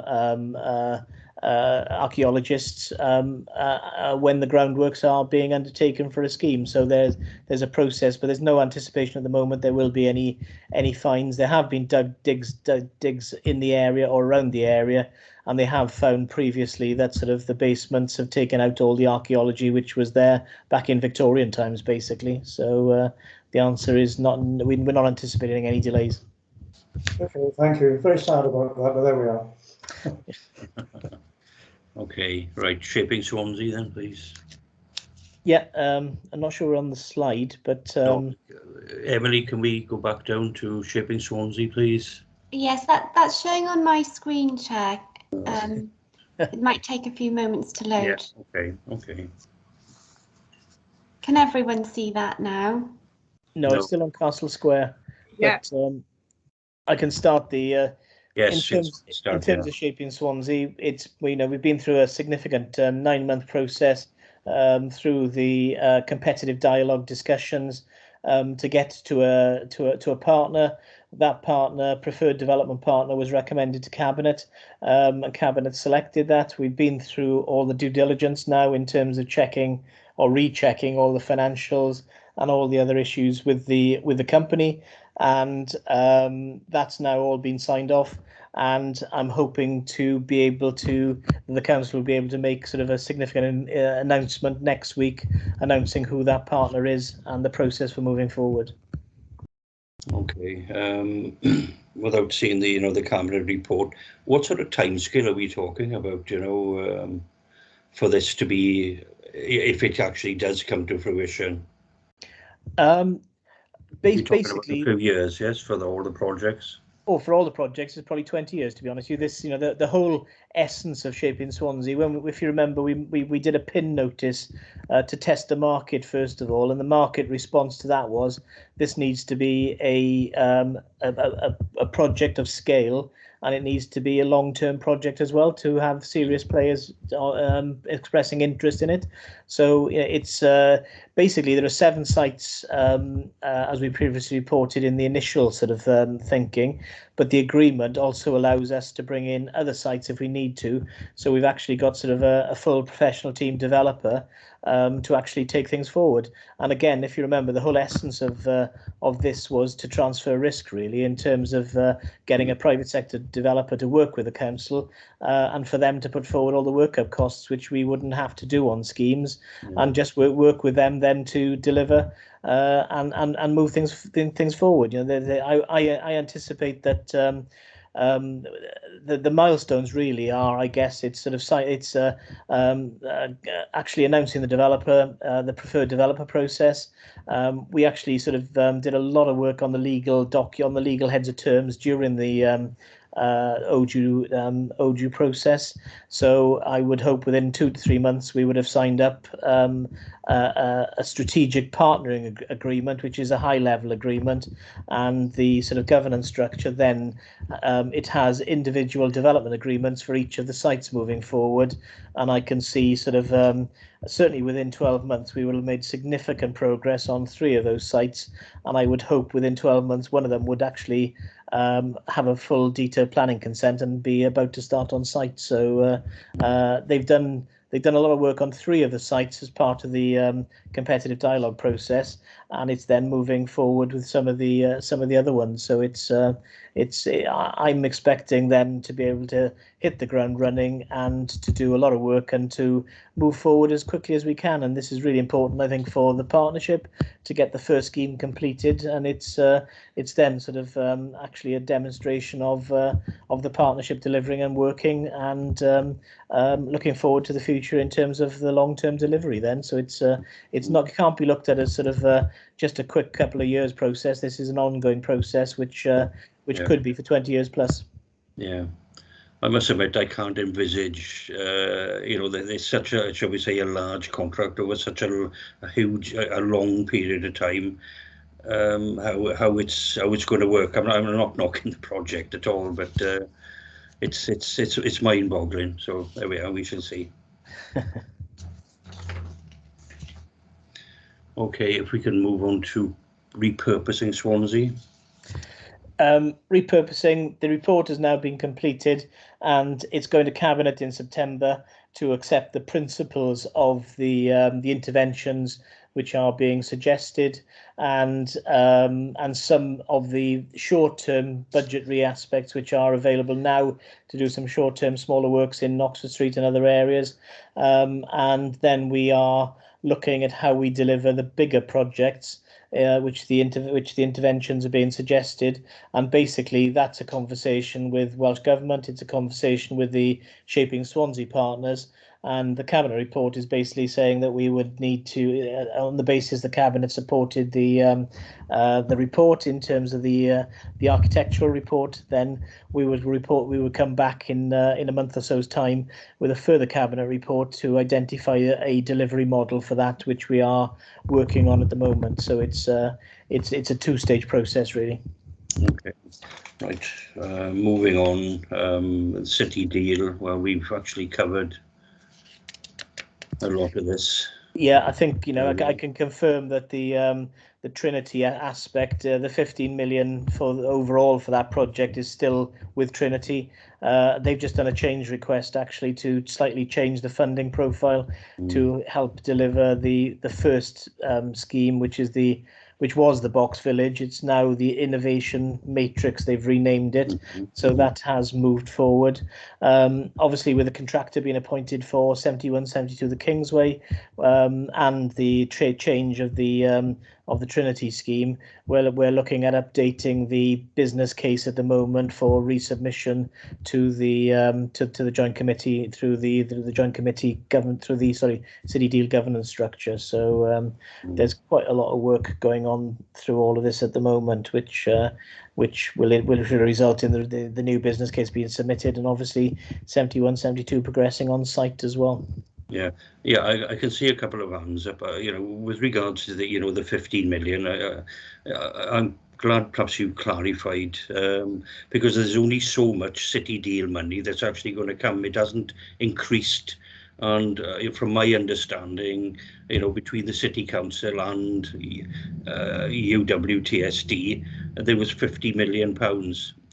archaeologists when the groundworks are being undertaken for a scheme. So there's a process, but there's no anticipation at the moment there will be any fines. There have been digs in the area or around the area, and they have found previously that the basements have taken out all the archaeology which was there back in Victorian times, basically. So the answer is not. We're not anticipating any delays.
Okay, thank you. Very sad about that, but there we are.
Okay, right. Shaping Swansea then, please.
Yeah, I'm not sure we're on the slide, but
no. Emily, can we go back down to Shaping Swansea, please?
Yes, that's showing on my screen, Chair. It might take a few moments to load.
Yeah, okay.
Can everyone see that now?
No, it's still on Castle Square.
Yeah.
But I can start the.
Yes,
in terms of Shaping Swansea, we've been through a significant 9-month process through the competitive dialogue discussions to get to a partner. That partner, preferred development partner, was recommended to Cabinet, and Cabinet selected that. We've been through all the due diligence now in terms of checking or rechecking all the financials and all the other issues with the company, and that's now all been signed off. And I'm hoping to be able to, the council will be able to make a significant announcement next week, announcing who that partner is and the process for moving forward.
Okay. Without seeing the Cabinet report, what sort of timescale are we talking about? For this to be, if it actually does come to fruition.
Basically,
about a few years, yes, for all the projects.
Or for all the projects, it's probably 20 years, to be honest with you. This, the whole essence of Shaping Swansea, if you remember, we did a pin notice to test the market first of all, and the market response to that was this needs to be a project of scale, and it needs to be a long-term project as well to have serious players expressing interest in it. So it's basically there are 7 sites as we previously reported in the initial thinking, but the agreement also allows us to bring in other sites if we need to. So we've actually got a full professional team developer to actually take things forward. And again, if you remember, the whole essence of this was to transfer risk, really, in terms of getting a private sector developer to work with the council and for them to put forward all the workup costs, which we wouldn't have to do on schemes, and just work with them then to deliver and move things forward. I anticipate that the milestones really are, I guess, it's actually announcing the developer, the preferred developer process. We actually did a lot of work on the legal heads of terms during the OJU process. So I would hope within 2 to 3 months we would have signed up a strategic partnering agreement, which is a high-level agreement, and the governance structure. Then it has individual development agreements for each of the sites moving forward, and I can see certainly within 12 months we will have made significant progress on 3 of those sites, and I would hope within 12 months one of them would actually have a full detailed planning consent and be about to start on site. So they've done a lot of work on 3 of the sites as part of the competitive dialogue process, and it's then moving forward with some of the other ones. So I'm expecting them to be able to hit the ground running and to do a lot of work and to move forward as quickly as we can. And this is really important, I think, for the partnership to get the first scheme completed. And it's then actually a demonstration of the partnership delivering and working, and looking forward to the future in terms of the long-term delivery. Then, so it can't be looked at as just a quick couple of years process. This is an ongoing process which could be for 20 years plus.
Yeah, I must admit I can't envisage there's such a, shall we say, a large contract over such a long period of time. how it's going to work. I'm not knocking the project at all, but it's mind-boggling. So there we are. We shall see. Okay, if we can move on to repurposing Swansea.
Repurposing, the report has now been completed and it's going to Cabinet in September to accept the principles of the interventions which are being suggested, and some of the short-term budgetary aspects which are available now to do some short-term smaller works in Oxford Street and other areas, and then we are looking at how we deliver the bigger projects, which the interventions are being suggested. And basically that's a conversation with Welsh Government, it's a conversation with the Shaping Swansea partners, and the Cabinet report is basically saying that we would need to, on the basis the Cabinet supported the report in terms of the architectural report, then we would come back in a month or so's time with a further Cabinet report to identify a delivery model for that, which we are working on at the moment. So it's a two-stage process, really.
Okay, right. Moving on, city deal. Well, we've actually covered a lot of this.
Yeah, I think I can confirm that the Trinity aspect, the 15 million for overall for that project is still with Trinity. They've just done a change request actually to slightly change the funding profile to help deliver the first scheme, which was the Box Village. It's now the Innovation Matrix, they've renamed it. So that has moved forward. Obviously, with the contractor being appointed for 71, 72 the Kingsway, and the change of the Trinity scheme, we're looking at updating the business case at the moment for resubmission to the joint committee through the joint committee government through the city deal governance structure. So there's quite a lot of work going on through all of this at the moment, which will result in the new business case being submitted, and obviously 71, 72 progressing on site as well.
Yeah, I can see a couple of hands up. With regards to the 15 million, I'm glad perhaps you clarified, because there's only so much city deal money that's actually going to come. It hasn't increased, and from my understanding, between the City Council and UWTSD, there was £50 million.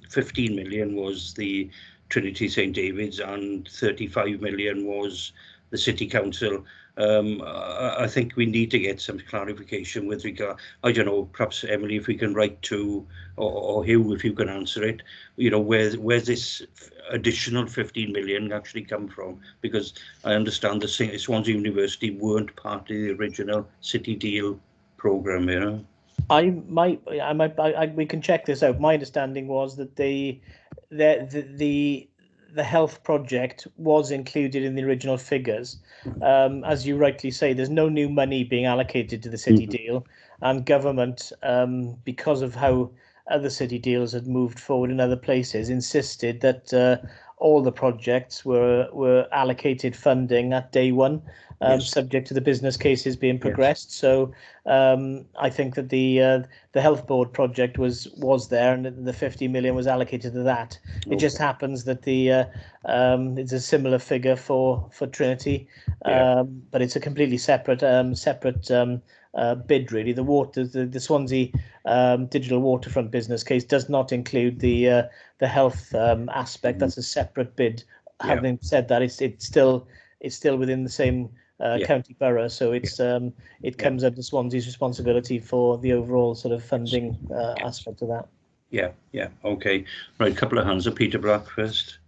15 million was the Trinity St David's, and 35 million was the City Council. I think we need to get some clarification with regard, I don't know, perhaps Emily, if we can write to, or Hugh, if you can answer it, where's this additional 15 million actually come from? Because I understand the Swansea University weren't part of the original City Deal programme,
we can check this out. My understanding was that the health project was included in the original figures. As you rightly say, there's no new money being allocated to the city deal, and government, because of how other city deals had moved forward in other places, insisted that all the projects were allocated funding at day one, subject to the business cases being progressed. So I think that the health board project was there, and the 50 million was allocated to that. It just happens that it's a similar figure for Trinity, but it's a completely separate bid, really. The Swansea digital waterfront business case does not include the health aspect. That's a separate bid. Having said that, it's still within the same county borough, so it comes under Swansea's responsibility for the overall sort of funding aspect of that.
Yeah, okay. Right, a couple of hands up. Peter Black first.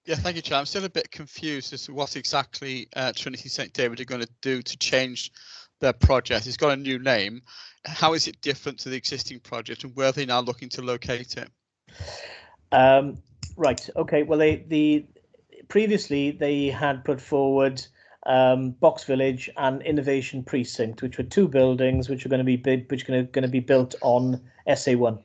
Yeah, thank you, Chair. I'm still a bit confused as to what exactly Trinity St David are going to do to change their project. It's got a new name. How is it different to the existing project, and where are they now looking to locate it?
Right. Okay. Well, previously they had put forward Box Village and Innovation Precinct, which were two buildings which are going to be built on SA1.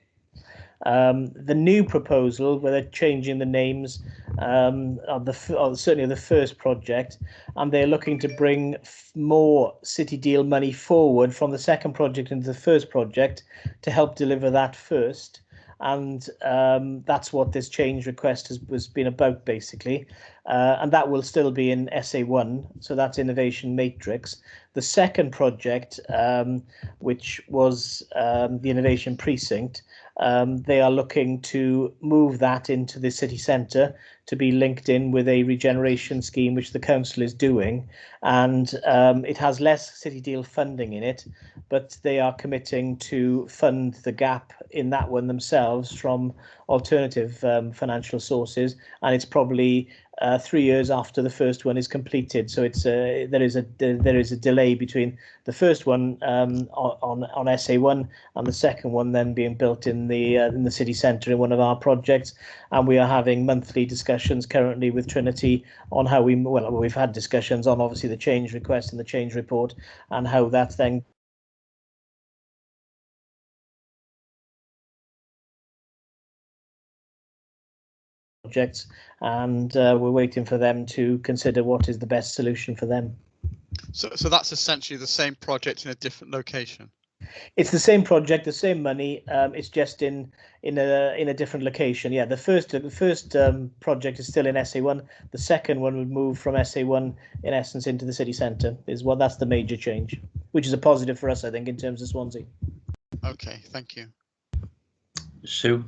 The new proposal, where they're changing the names certainly of the first project, and they're looking to bring more City Deal money forward from the second project into the first project to help deliver that first. And that's what this change request has been about, basically. And that will still be in SA1, so that's Innovation Matrix. The second project, which was the Innovation Precinct, they are looking to move that into the city centre to be linked in with a regeneration scheme, which the council is doing. And it has less City Deal funding in it, but they are committing to fund the gap in that one themselves from alternative financial sources. And it's probably 3 years after the first one is completed, so it's there is a delay between the first one on SA1 and the second one then being built in the city centre in one of our projects. And we are having monthly discussions currently with Trinity on how we've had discussions on obviously the change request and the change report and how that's then projects, and we're waiting for them to consider what is the best solution for them.
So that's essentially the same project in a different location.
It's the same project, the same money. It's just in a different location. Yeah, the first project is still in SA1. The second one would move from SA1 in essence into the city centre. That's the major change, which is a positive for us, I think, in terms of Swansea.
Okay, thank you.
Sue.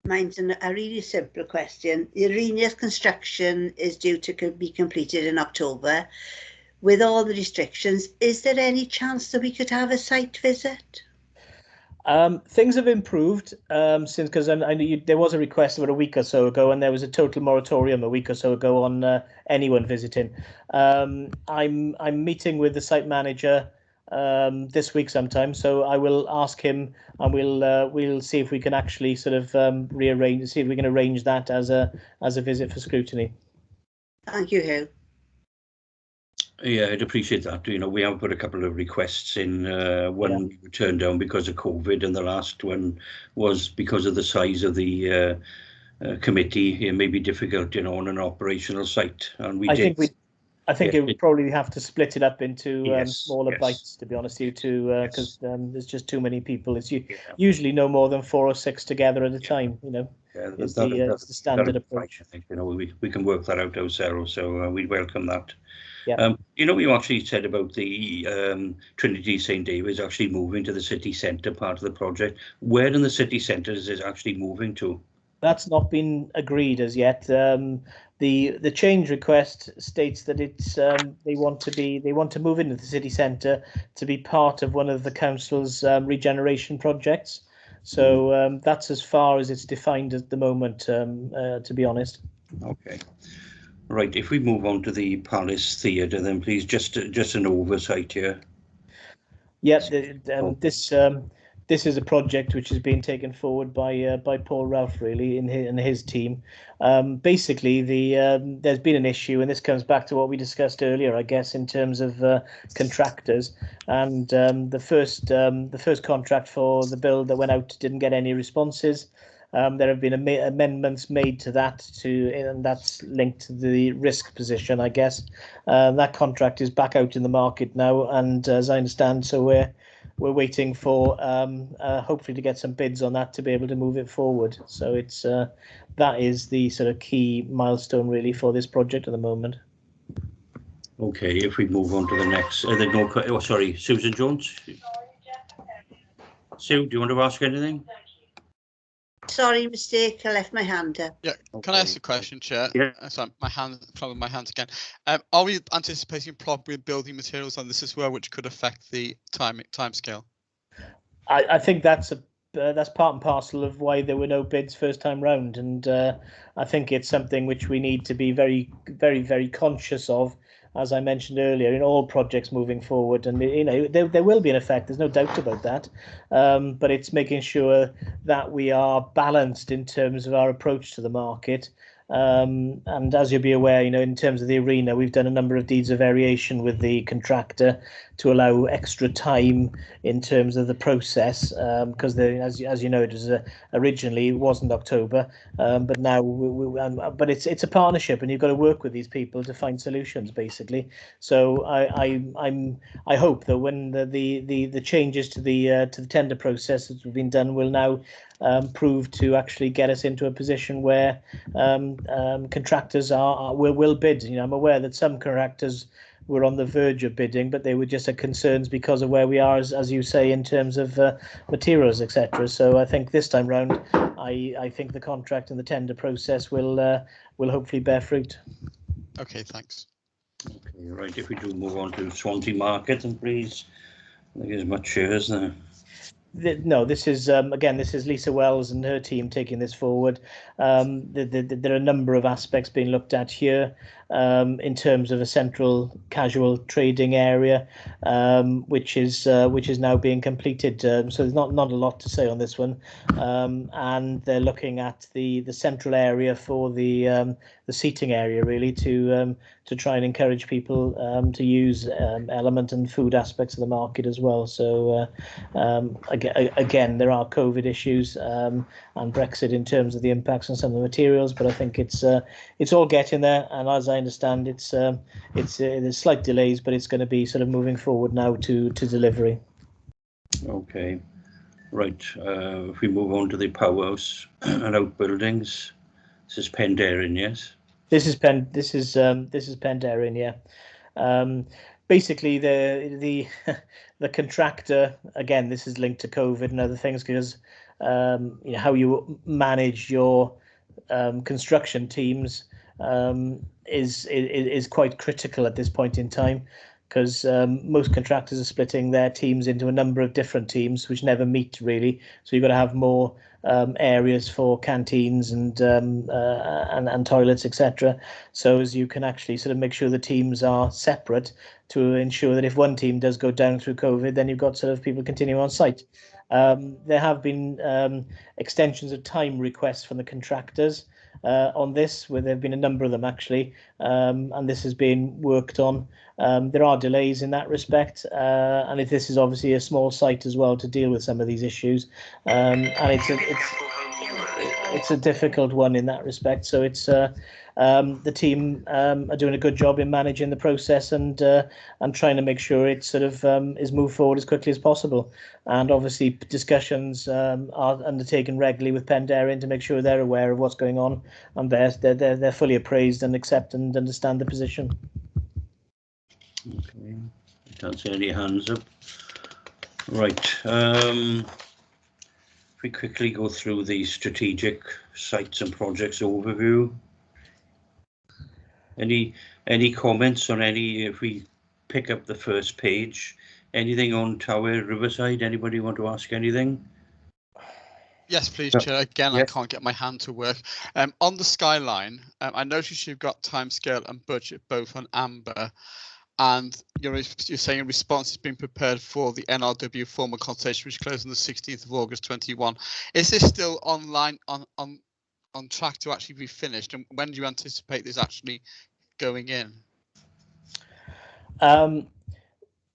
Mine's a really simple question. The Regeneration construction is due to be completed in October. With all the restrictions, is there any chance that we could have a site visit?
Things have improved since, because I knew there was a request about a week or so ago, and there was a total moratorium a week or so ago on anyone visiting. I'm meeting with the site manager this week sometime, so I will ask him, and we'll see if we can actually sort of see if we can arrange that as a visit for scrutiny.
Thank you, Hugh.
Yeah, I'd appreciate that. You know, we have put a couple of requests in. One we turned down because of COVID, and the last one was because of the size of the committee. It may be difficult, you know, on an operational site, and I think
it would probably have to split it up into smaller bites, to be honest with you, because there's just too many people. It's usually no more than 4 or 6 together at a time, you know. It's the standard approach.
I think, you know, we can work that out ourselves, so we'd welcome that.
Yeah.
You know, you actually said about the Trinity St David's actually moving to the city centre part of the project. Where in the city centre is it actually moving to?
That's not been agreed as yet. The change request states that it's they want to move into the city centre to be part of one of the council's regeneration projects. So that's as far as it's defined at the moment, to be honest.
Okay. Right, if we move on to the Palace Theatre, then please, just an oversight here.
Yeah, this is a project which has been taken forward by Paul Ralph, really, in his team. Basically, there's been an issue, and this comes back to what we discussed earlier, I guess, in terms of contractors. And the first contract for the build that went out didn't get any responses. There have been amendments made to that, and that's linked to the risk position, I guess. That contract is back out in the market now, and as I understand, so we're waiting for hopefully to get some bids on that to be able to move it forward. So it's that is the sort of key milestone really for this project at the moment.
Okay, if we move on to the next, sorry, Susan Jones. Sue, do you want to ask anything?
Sorry, mistake. I left my hand up.
Yeah, can I ask a question, Chair?
Yeah.
Sorry, problem with my hands again. Are we anticipating problem with building materials on this as well, which could affect the timescale?
I think that's part and parcel of why there were no bids first time round, and I think it's something which we need to be very, very, very conscious of, as I mentioned earlier, in all projects moving forward. And you know, there will be an effect, there's no doubt about that, but it's making sure that we are balanced in terms of our approach to the market, And as you'll be aware, in terms of the arena, we've done a number of deeds of variation with the contractor to allow extra time in terms of the process, because as you know, it was originally it wasn't October, but now but it's a partnership, and you've got to work with these people to find solutions, basically. So I hope that when the changes to the tender process that have been done will now prove to actually get us into a position where contractors will bid. I'm aware that some contractors were on the verge of bidding, but they were just concerns because of where we are, as you say, in terms of materials, etc. So I think this time round, I think the contract and the tender process will hopefully bear fruit.
Okay, thanks.
Okay, right. If we do move on to Swanty Market, and please, I think there's much shares there.
No, this is again, this is Lisa Wells and her team taking this forward. There are a number of aspects being looked at here in terms of a central casual trading area, which is now being completed. So there's not a lot to say on this one, and they're looking at the central area for the seating area, really, to try and encourage people to use element and food aspects of the market as well. So again, there are COVID issues and Brexit in terms of the impacts on some of the materials, but I think it's all getting there. And as I understand, there's slight delays, but it's going to be sort of moving forward now to delivery.
Okay, right. If we move on to the powerhouse and outbuildings, this is Penderyn, yes.
This is Penderyn, yeah. Basically, the contractor, again, this is linked to COVID and other things, because how you manage your construction teams is quite critical at this point in time, because most contractors are splitting their teams into a number of different teams which never meet, really. So you've got to have more areas for canteens and toilets, etc. So as you can actually sort of make sure the teams are separate to ensure that if one team does go down through COVID, then you've got sort of people continuing on site. There have been extensions of time requests from the contractors on this, where there have been a number of them actually, and this has been worked on. There are delays in that respect, and if this is obviously a small site as well to deal with some of these issues, and it's a difficult one in that respect. So it's the team are doing a good job in managing the process and trying to make sure it sort of is moved forward as quickly as possible. And obviously discussions are undertaken regularly with Penderyn to make sure they're aware of what's going on, and they're fully appraised and accept and understand the position.
Okay, I can't see any hands up. Right. If we quickly go through the strategic sites and projects overview. Any comments on any, if we pick up the first page, anything on Tower Riverside? Anybody want to ask anything?
Yes, please, Chair. Again, yes. I can't get my hand to work. On the skyline, I noticed you've got timescale and budget both on amber, and you're saying a response is being prepared for the NRW formal consultation, which closed on the 16th of August 21. Is this still online on track to actually be finished, and when do you anticipate this actually going in?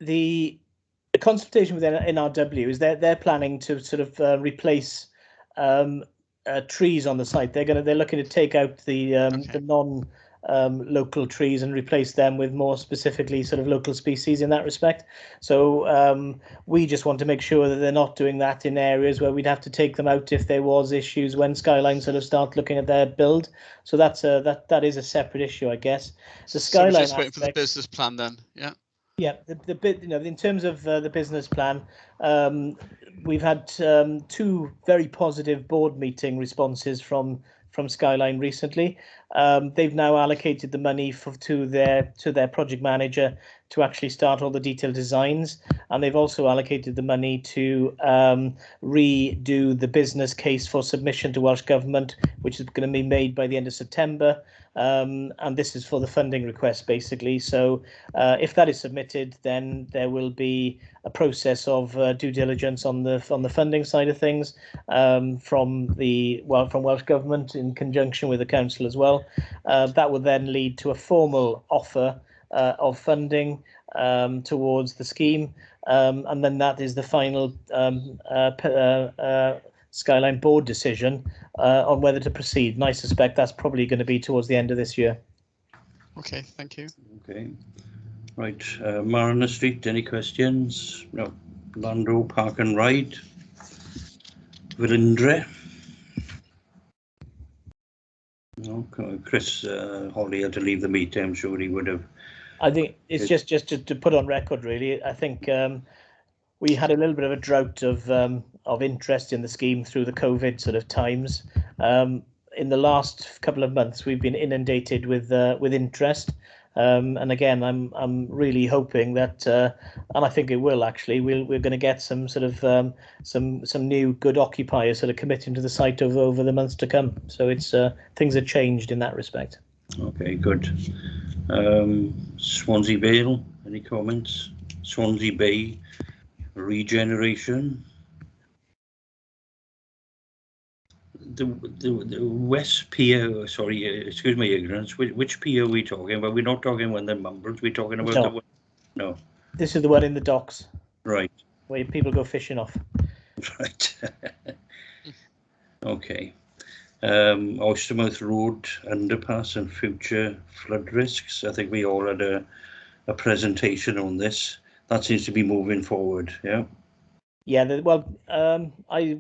The consultation with NRW is they're planning to sort of replace trees on the site. They're looking to take out the non local trees and replace them with more specifically sort of local species in that respect. So we just want to make sure that they're not doing that in areas where we'd have to take them out if there was issues when Skyline sort of start looking at their build. So that is a separate issue, I guess. The Skyline,
so we're just waiting for the business plan then, yeah.
Yeah, the bit, in terms of the business plan, we've had two very positive board meeting responses from Skyline recently. They've now allocated the money to their project manager to actually start all the detailed designs, and they've also allocated the money to redo the business case for submission to Welsh Government, which is going to be made by the end of September. And this is for the funding request, basically. So if that is submitted, then there will be a process of due diligence on the funding side of things from Welsh Government in conjunction with the council as well. well. That will then lead to a formal offer of funding towards the scheme, and then that is the final Skyline board decision on whether to proceed. And I suspect that's probably going to be towards the end of this year.
Okay, thank you.
Okay, right. Mariner Street, any questions? No. Landau Park and Ride. Vilindre. No, Chris Holly had to leave the meeting. I'm sure he would have.
I think it's just to put on record, really. I think we had a little bit of a drought of interest in the scheme through the COVID sort of times. In the last couple of months, we've been inundated with interest. And again, I'm really hoping that, and I think it will actually, we're going to get some sort of some new good occupiers sort of committing to the site over the months to come. So it's things have changed in that respect.
Okay, good. Swansea Vale, any comments? Swansea Bay, Regeneration. The West Pier, sorry, excuse my ignorance, which pier are we talking about? We're not talking when they're mumbled, we're talking about the one. No.
This is the one in the docks.
Right.
Where people go fishing off.
Right. Okay. Oystermouth Road, Underpass and future flood risks. I think we all had a presentation on this. That seems to be moving forward, yeah?
Yeah, well, I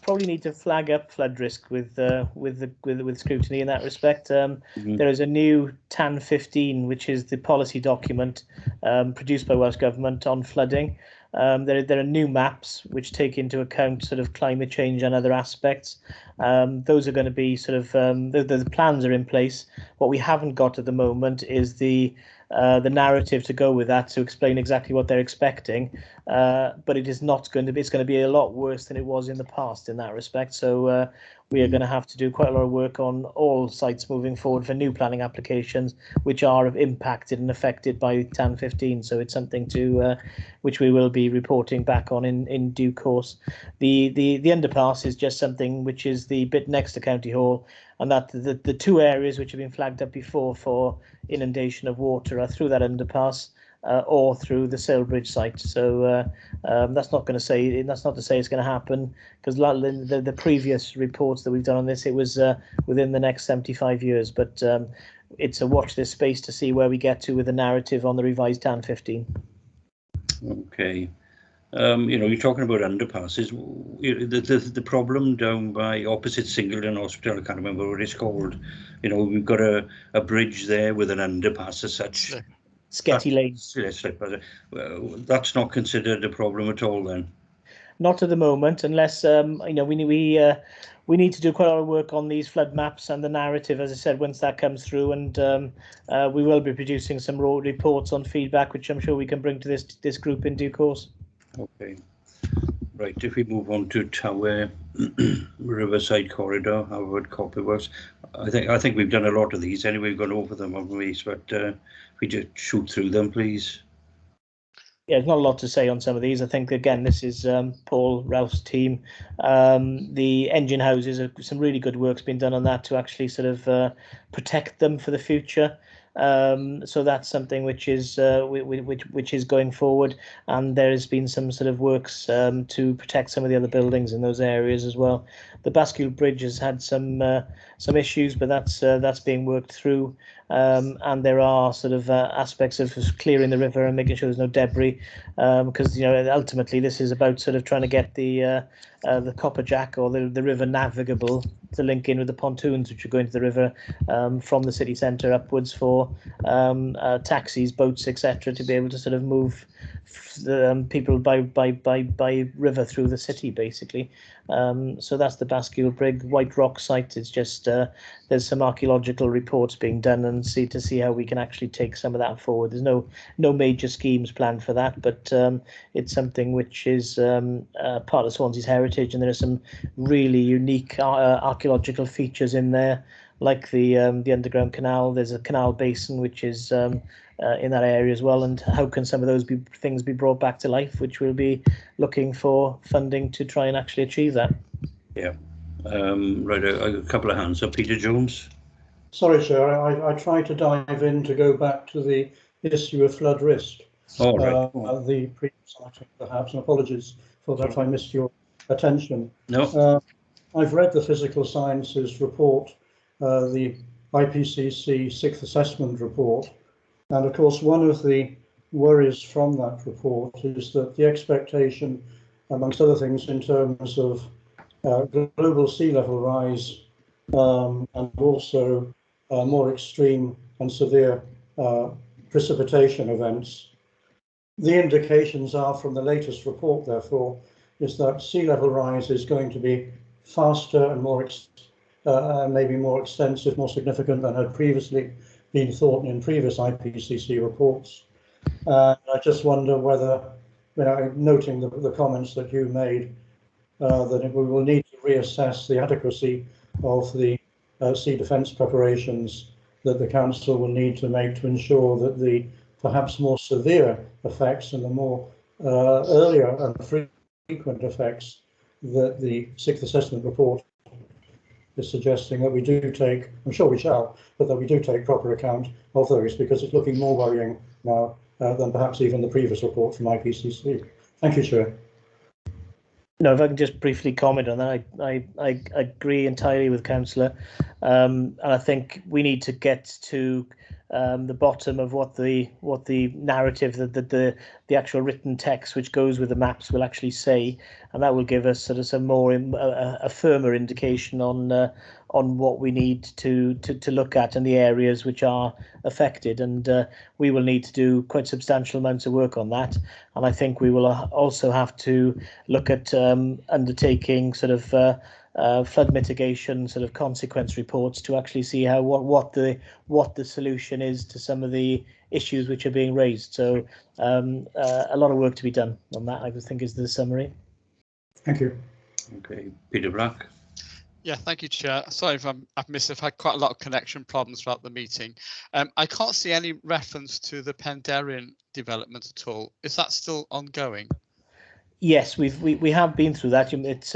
probably need to flag up flood risk with Scrutiny in that respect. There is a new TAN 15, which is the policy document produced by Welsh Government on flooding. There are new maps which take into account sort of climate change and other aspects. Those are going to be sort of the plans are in place. What we haven't got at the moment is the narrative to go with that to explain exactly what they're expecting, but it is not going to be. It's going to be a lot worse than it was in the past in that respect. So we are going to have to do quite a lot of work on all sites moving forward for new planning applications, which are impacted and affected by TAN 15. So it's something to which we will be reporting back on in due course. The underpass is just something which is the bit next to County Hall, and that the two areas which have been flagged up before for inundation of water are through that underpass or through the Sailbridge site. So that's not to say it's going to happen, because the previous reports that we've done on this, it was within the next 75 years. But it's a watch this space to see where we get to with the narrative on the revised TAN 15.
Okay. You're talking about underpasses. The problem down by opposite Singleton Hospital, I can't remember what it's called. We've got a bridge there with an underpass as such.
Sketty Lane.
Well, that's not considered a problem at all then.
Not at the moment, unless we need to do quite a lot of work on these flood maps and the narrative, as I said, once that comes through, and we will be producing some raw reports on feedback, which I'm sure we can bring to this group in due course. Okay.
Right, if we move on to Tower, Riverside Corridor, Harvard Copperworks, I think we've done a lot of these anyway. We've gone over them, haven't we? But if we just shoot through them, please.
Yeah, there's not a lot to say on some of these. I think, again, this is Paul Ralph's team. The engine houses, some really good work's been done on that to actually sort of protect them for the future. So that's something which is going forward, and there has been some sort of works to protect some of the other buildings in those areas as well. The Bascule Bridge has had some issues, but that's being worked through, and there are sort of aspects of clearing the river and making sure there's no debris, because ultimately this is about sort of trying to get the Copperjack or the river navigable to link in with the pontoons which are going to the river from the city centre upwards for taxis, boats, etc., to be able to sort of move the people by river through the city, basically. So that's the Bascule Brig White Rock site. It's just there's some archaeological reports being done and see how we can actually take some of that forward. There's no major schemes planned for that, but it's something which is part of Swansea's heritage, and there are some really unique archaeological features in there, like the underground canal. There's a canal basin which is in that area as well, and how can some of those things be brought back to life, which we'll be looking for funding to try and actually achieve that.
Yeah. Right, a couple of hands up. Peter Jones.
Sorry, Chair, I tried to dive in to go back to the issue of flood risk.
All right.
The previous item, perhaps, and apologies for that I missed your attention.
No.
I've read the Physical Sciences report, the IPCC 6th Assessment Report, and of course one of the worries from that report is that the expectation, amongst other things, in terms of global sea level rise and also more extreme and severe precipitation events. The indications are from the latest report, therefore, is that sea level rise is going to be faster and more, maybe more extensive, more significant than had previously been thought in previous IPCC reports. I just wonder whether, noting the comments that you made, that we will need to reassess the adequacy of the sea defence preparations that the Council will need to make to ensure that the perhaps more severe effects and the more earlier and frequent effects that the 6th Assessment Report is suggesting that we do take, I'm sure we shall, but that we do take proper account of those, because it's looking more worrying now than perhaps even the previous report from IPCC. Thank you, Chair.
No, if I can just briefly comment on that, I agree entirely with Councillor, and I think we need to get to the bottom of what the narrative that the actual written text which goes with the maps will actually say, and that will give us sort of some more a firmer indication on what we need to look at and the areas which are affected, and we will need to do quite substantial amounts of work on that. And I think we will also have to look at undertaking sort of flood mitigation sort of consequence reports to actually see how what the solution is to some of the issues which are being raised. So a lot of work to be done on that, I would think, is the summary.
Thank you.
Okay, Peter Black.
Yeah, thank you, Chair. Sorry if I've missed. I've had quite a lot of connection problems throughout the meeting. I can't see any reference to the Penderyn development at all. Is that still ongoing?
Yes, we have been through that. It's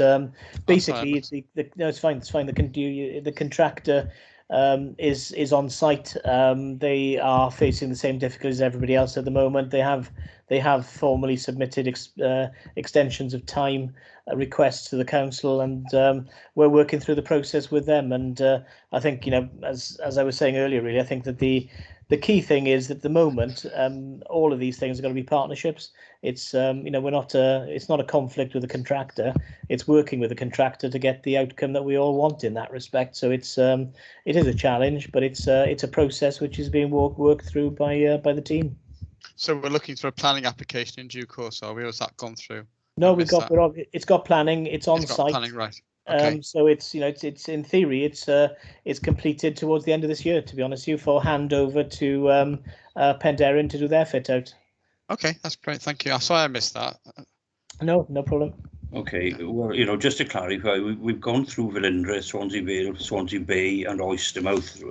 basically no, it's fine. It's fine. The contractor is on site. They are facing the same difficulties as everybody else at the moment. They have formally submitted extensions of time requests to the council, and we're working through the process with them. And I think, as I was saying earlier, really, I think that the key thing is that at the moment, all of these things are going to be partnerships. It's we're not it's not a conflict with the contractor. It's working with the contractor to get the outcome that we all want in that respect. So it is a challenge, but it's a process which is being worked through by the team.
So we're looking for a planning application in due course, are we? Or has that gone through?
No, it's got planning. It's on site.
Planning, right? Okay.
So it's it's in theory it's completed towards the end of this year, to be honest with you, for handover to Penderyn to do their fit out.
Okay, that's great. Thank you. Sorry I missed that.
No problem.
Okay, well, just to clarify, we've gone through Velindre, Swansea Vale, Swansea Bay, and Oystermouth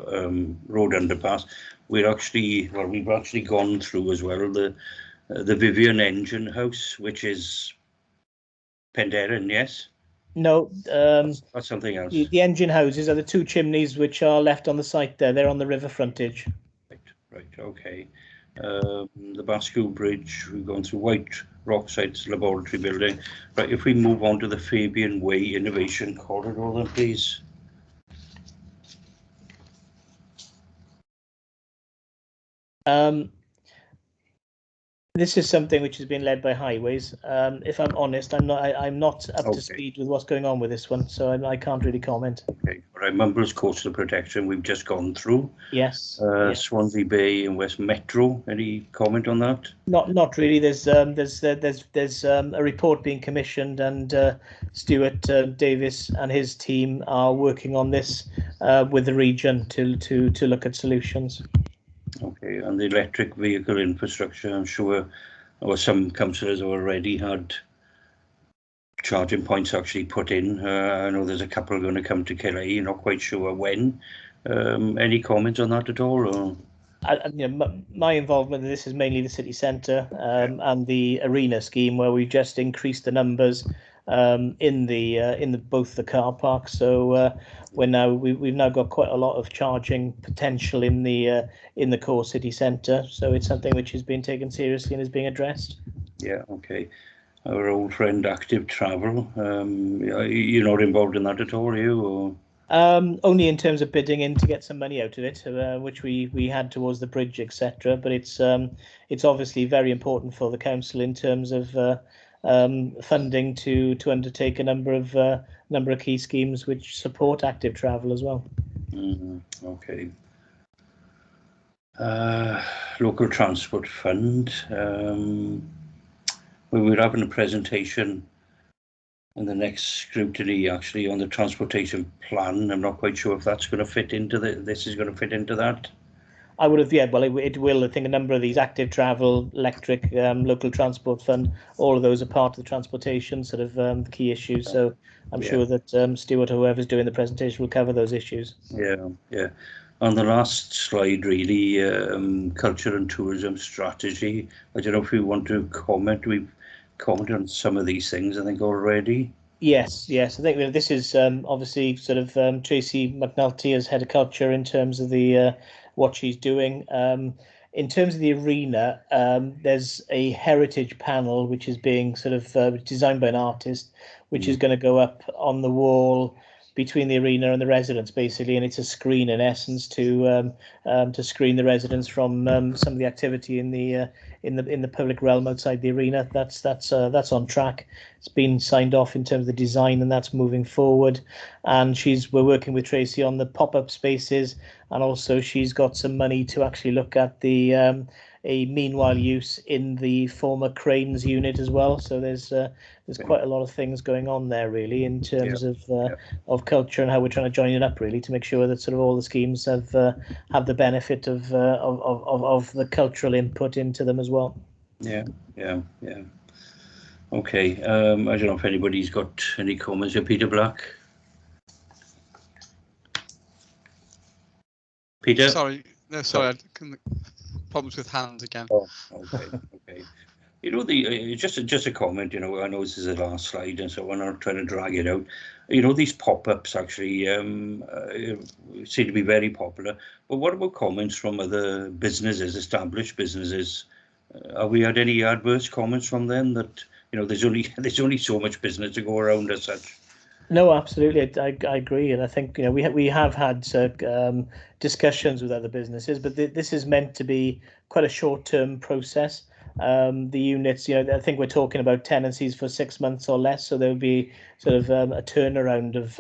Road Underpass. We've actually gone through as well the Vivian Engine House, which is Penderyn, yes?
No,
that's something else.
The engine houses are the two chimneys which are left on the site there. They're on the river frontage.
Right, okay. The Basque Bridge, we've gone through White Rock Sites Laboratory Building. Right, if we move on to the Fabian Way Innovation Corridor, then please.
This is something which has been led by Highways. If I'm honest, I'm not up to speed with what's going on with this one, so I can't really comment.
Okay, right. Mumbles Coastal Protection, we've just gone through.
Yes.
Swansea Bay and West Metro. Any comment on that?
Not really. There's a report being commissioned, and Stuart Davis and his team are working on this with the region to look at solutions. Okay,
and the electric vehicle infrastructure, I'm sure some councillors have already had charging points actually put in. I know there's a couple going to come to Killy, not quite sure when. Any comments on that at all? Or?
My involvement in this is mainly the city centre and the arena scheme, where we've just increased the numbers in both the car parks. So we've now got quite a lot of charging potential in the core city centre. So it's something which is being taken seriously and is being addressed.
Yeah, okay. Our old friend Active Travel, you're not involved in that at all, are you? Or?
Only in terms of bidding in to get some money out of it, which we had towards the bridge, etc. But it's obviously very important for the council in terms of funding to undertake a number of key schemes which support active travel as well.
Okay. Local Transport Fund. We were having a presentation in the next scrutiny actually on the transportation plan. I'm not quite sure if that's going to fit into this is going to fit into that.
I would have, yeah, well, it will. I think a number of these active travel, electric, local transport fund, all of those are part of the transportation sort of the key issues. So I'm sure that Stuart or whoever's doing the presentation will cover those issues.
Yeah. On the last slide, really, culture and tourism strategy. I don't know if we want to comment. We've commented on some of these things, I think, already.
Yes. I think this is obviously sort of Tracy McNulty as head of culture in terms of the what she's doing. In terms of the arena, there's a heritage panel which is being sort of designed by an artist, which is going to go up on the wall between the arena and the residents, basically, and it's a screen in essence to screen the residents from some of the activity in the public realm outside the arena. That's on track. It's been signed off in terms of the design, and that's moving forward. And we're working with Tracy on the pop-up spaces, and also she's got some money to actually look at the a meanwhile use in the former Cranes unit as well. So there's quite a lot of things going on there really in terms of culture and how we're trying to join it up really to make sure that sort of all the schemes have the benefit of the cultural input into them as well.
Yeah. Okay. I don't know if anybody's got any comments here. Peter Black. Peter.
Sorry. Problems with hands again.
Oh, okay. You know, just a comment. You know, I know this is the last slide, and so we're not trying to drag it out. You know, these pop-ups actually seem to be very popular. But what about comments from other businesses, established businesses? Have we had any adverse comments from them that there's only so much business to go around as such?
No, absolutely. I agree, and I think we have had discussions with other businesses, but this is meant to be quite a short-term process. The units, I think we're talking about tenancies for 6 months or less, so there would be sort of a turnaround of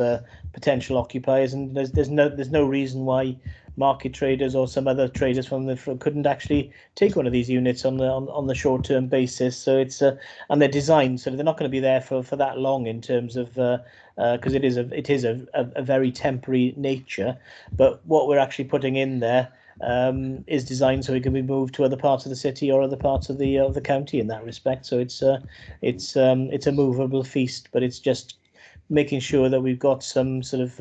potential occupiers, and there's no reason why market traders or some other traders couldn't actually take one of these units on the short-term basis. So it's and they're designed so they're not going to be there for that long in terms of because it is a very temporary nature. But what we're actually putting in there is designed so it can be moved to other parts of the city or other parts of the county in that respect. So it's a movable feast, but it's just making sure that we've got some sort of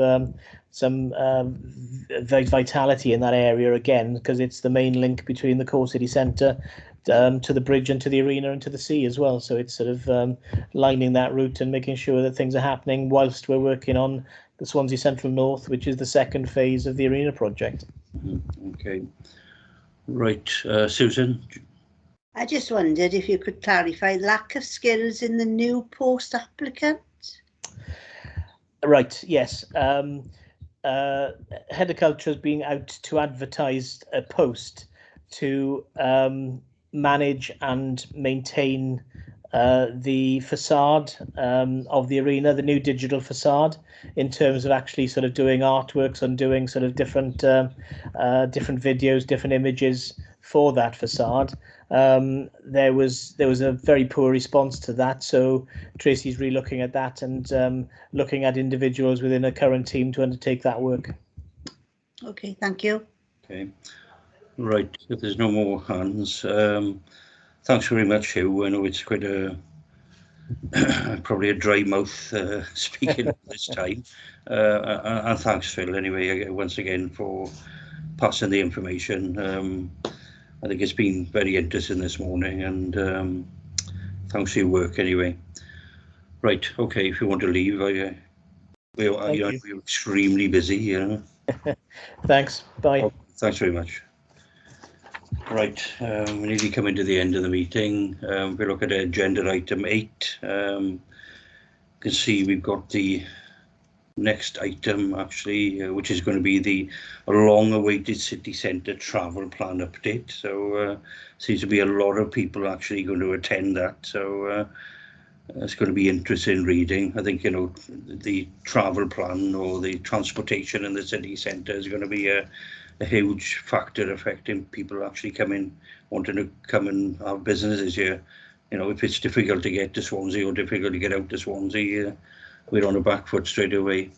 vitality in that area again, because it's the main link between the core city centre to the bridge and to the arena and to the sea as well. So it's sort of lining that route and making sure that things are happening whilst we're working on the Swansea Central North, which is the second phase of the arena project.
Okay. Right, Susan? I
just wondered if you could clarify lack of skills in the new post applicant.
Right, yes. Head of Culture is being out to advertise a post to manage and maintain the facade of the arena, the new digital facade, in terms of actually sort of doing artworks and doing sort of different videos, different images for that facade. There was a very poor response to that, so Tracy's re-looking at that and looking at individuals within a current team to undertake that work.
Okay, thank you.
Okay, right, if there's no more hands, thanks very much, Hugh. I know it's quite probably a dry mouth speaking this time, and thanks, Phil, anyway, once again for passing the information. I think it's been very interesting this morning, and thanks for your work anyway. Right, okay, if you want to leave, we're extremely busy, you know.
Thanks. Bye.
Oh, thanks very much. Right, we nearly come into the end of the meeting. We look at agenda item 8. You can see we've got the next item actually, which is going to be the long-awaited city centre travel plan update. So seems to be a lot of people actually going to attend that. So it's going to be interesting reading. I think, you know, the travel plan or the transportation in the city centre is going to be a huge factor affecting people actually wanting to come and have businesses here. You know, if it's difficult to get to Swansea or difficult to get out to Swansea, we're on a back foot straight away.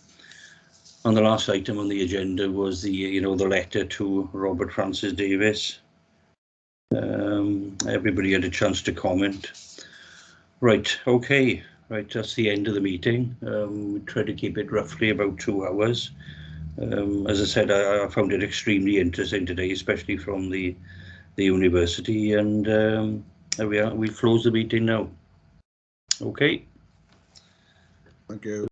And the last item on the agenda was the letter to Robert Francis Davis. Everybody had a chance to comment. Right, okay, right, that's the end of the meeting. We try to keep it roughly about 2 hours. As I said, I found it extremely interesting today, especially from the university, and there we are. We close the meeting now. Okay.
Thank you.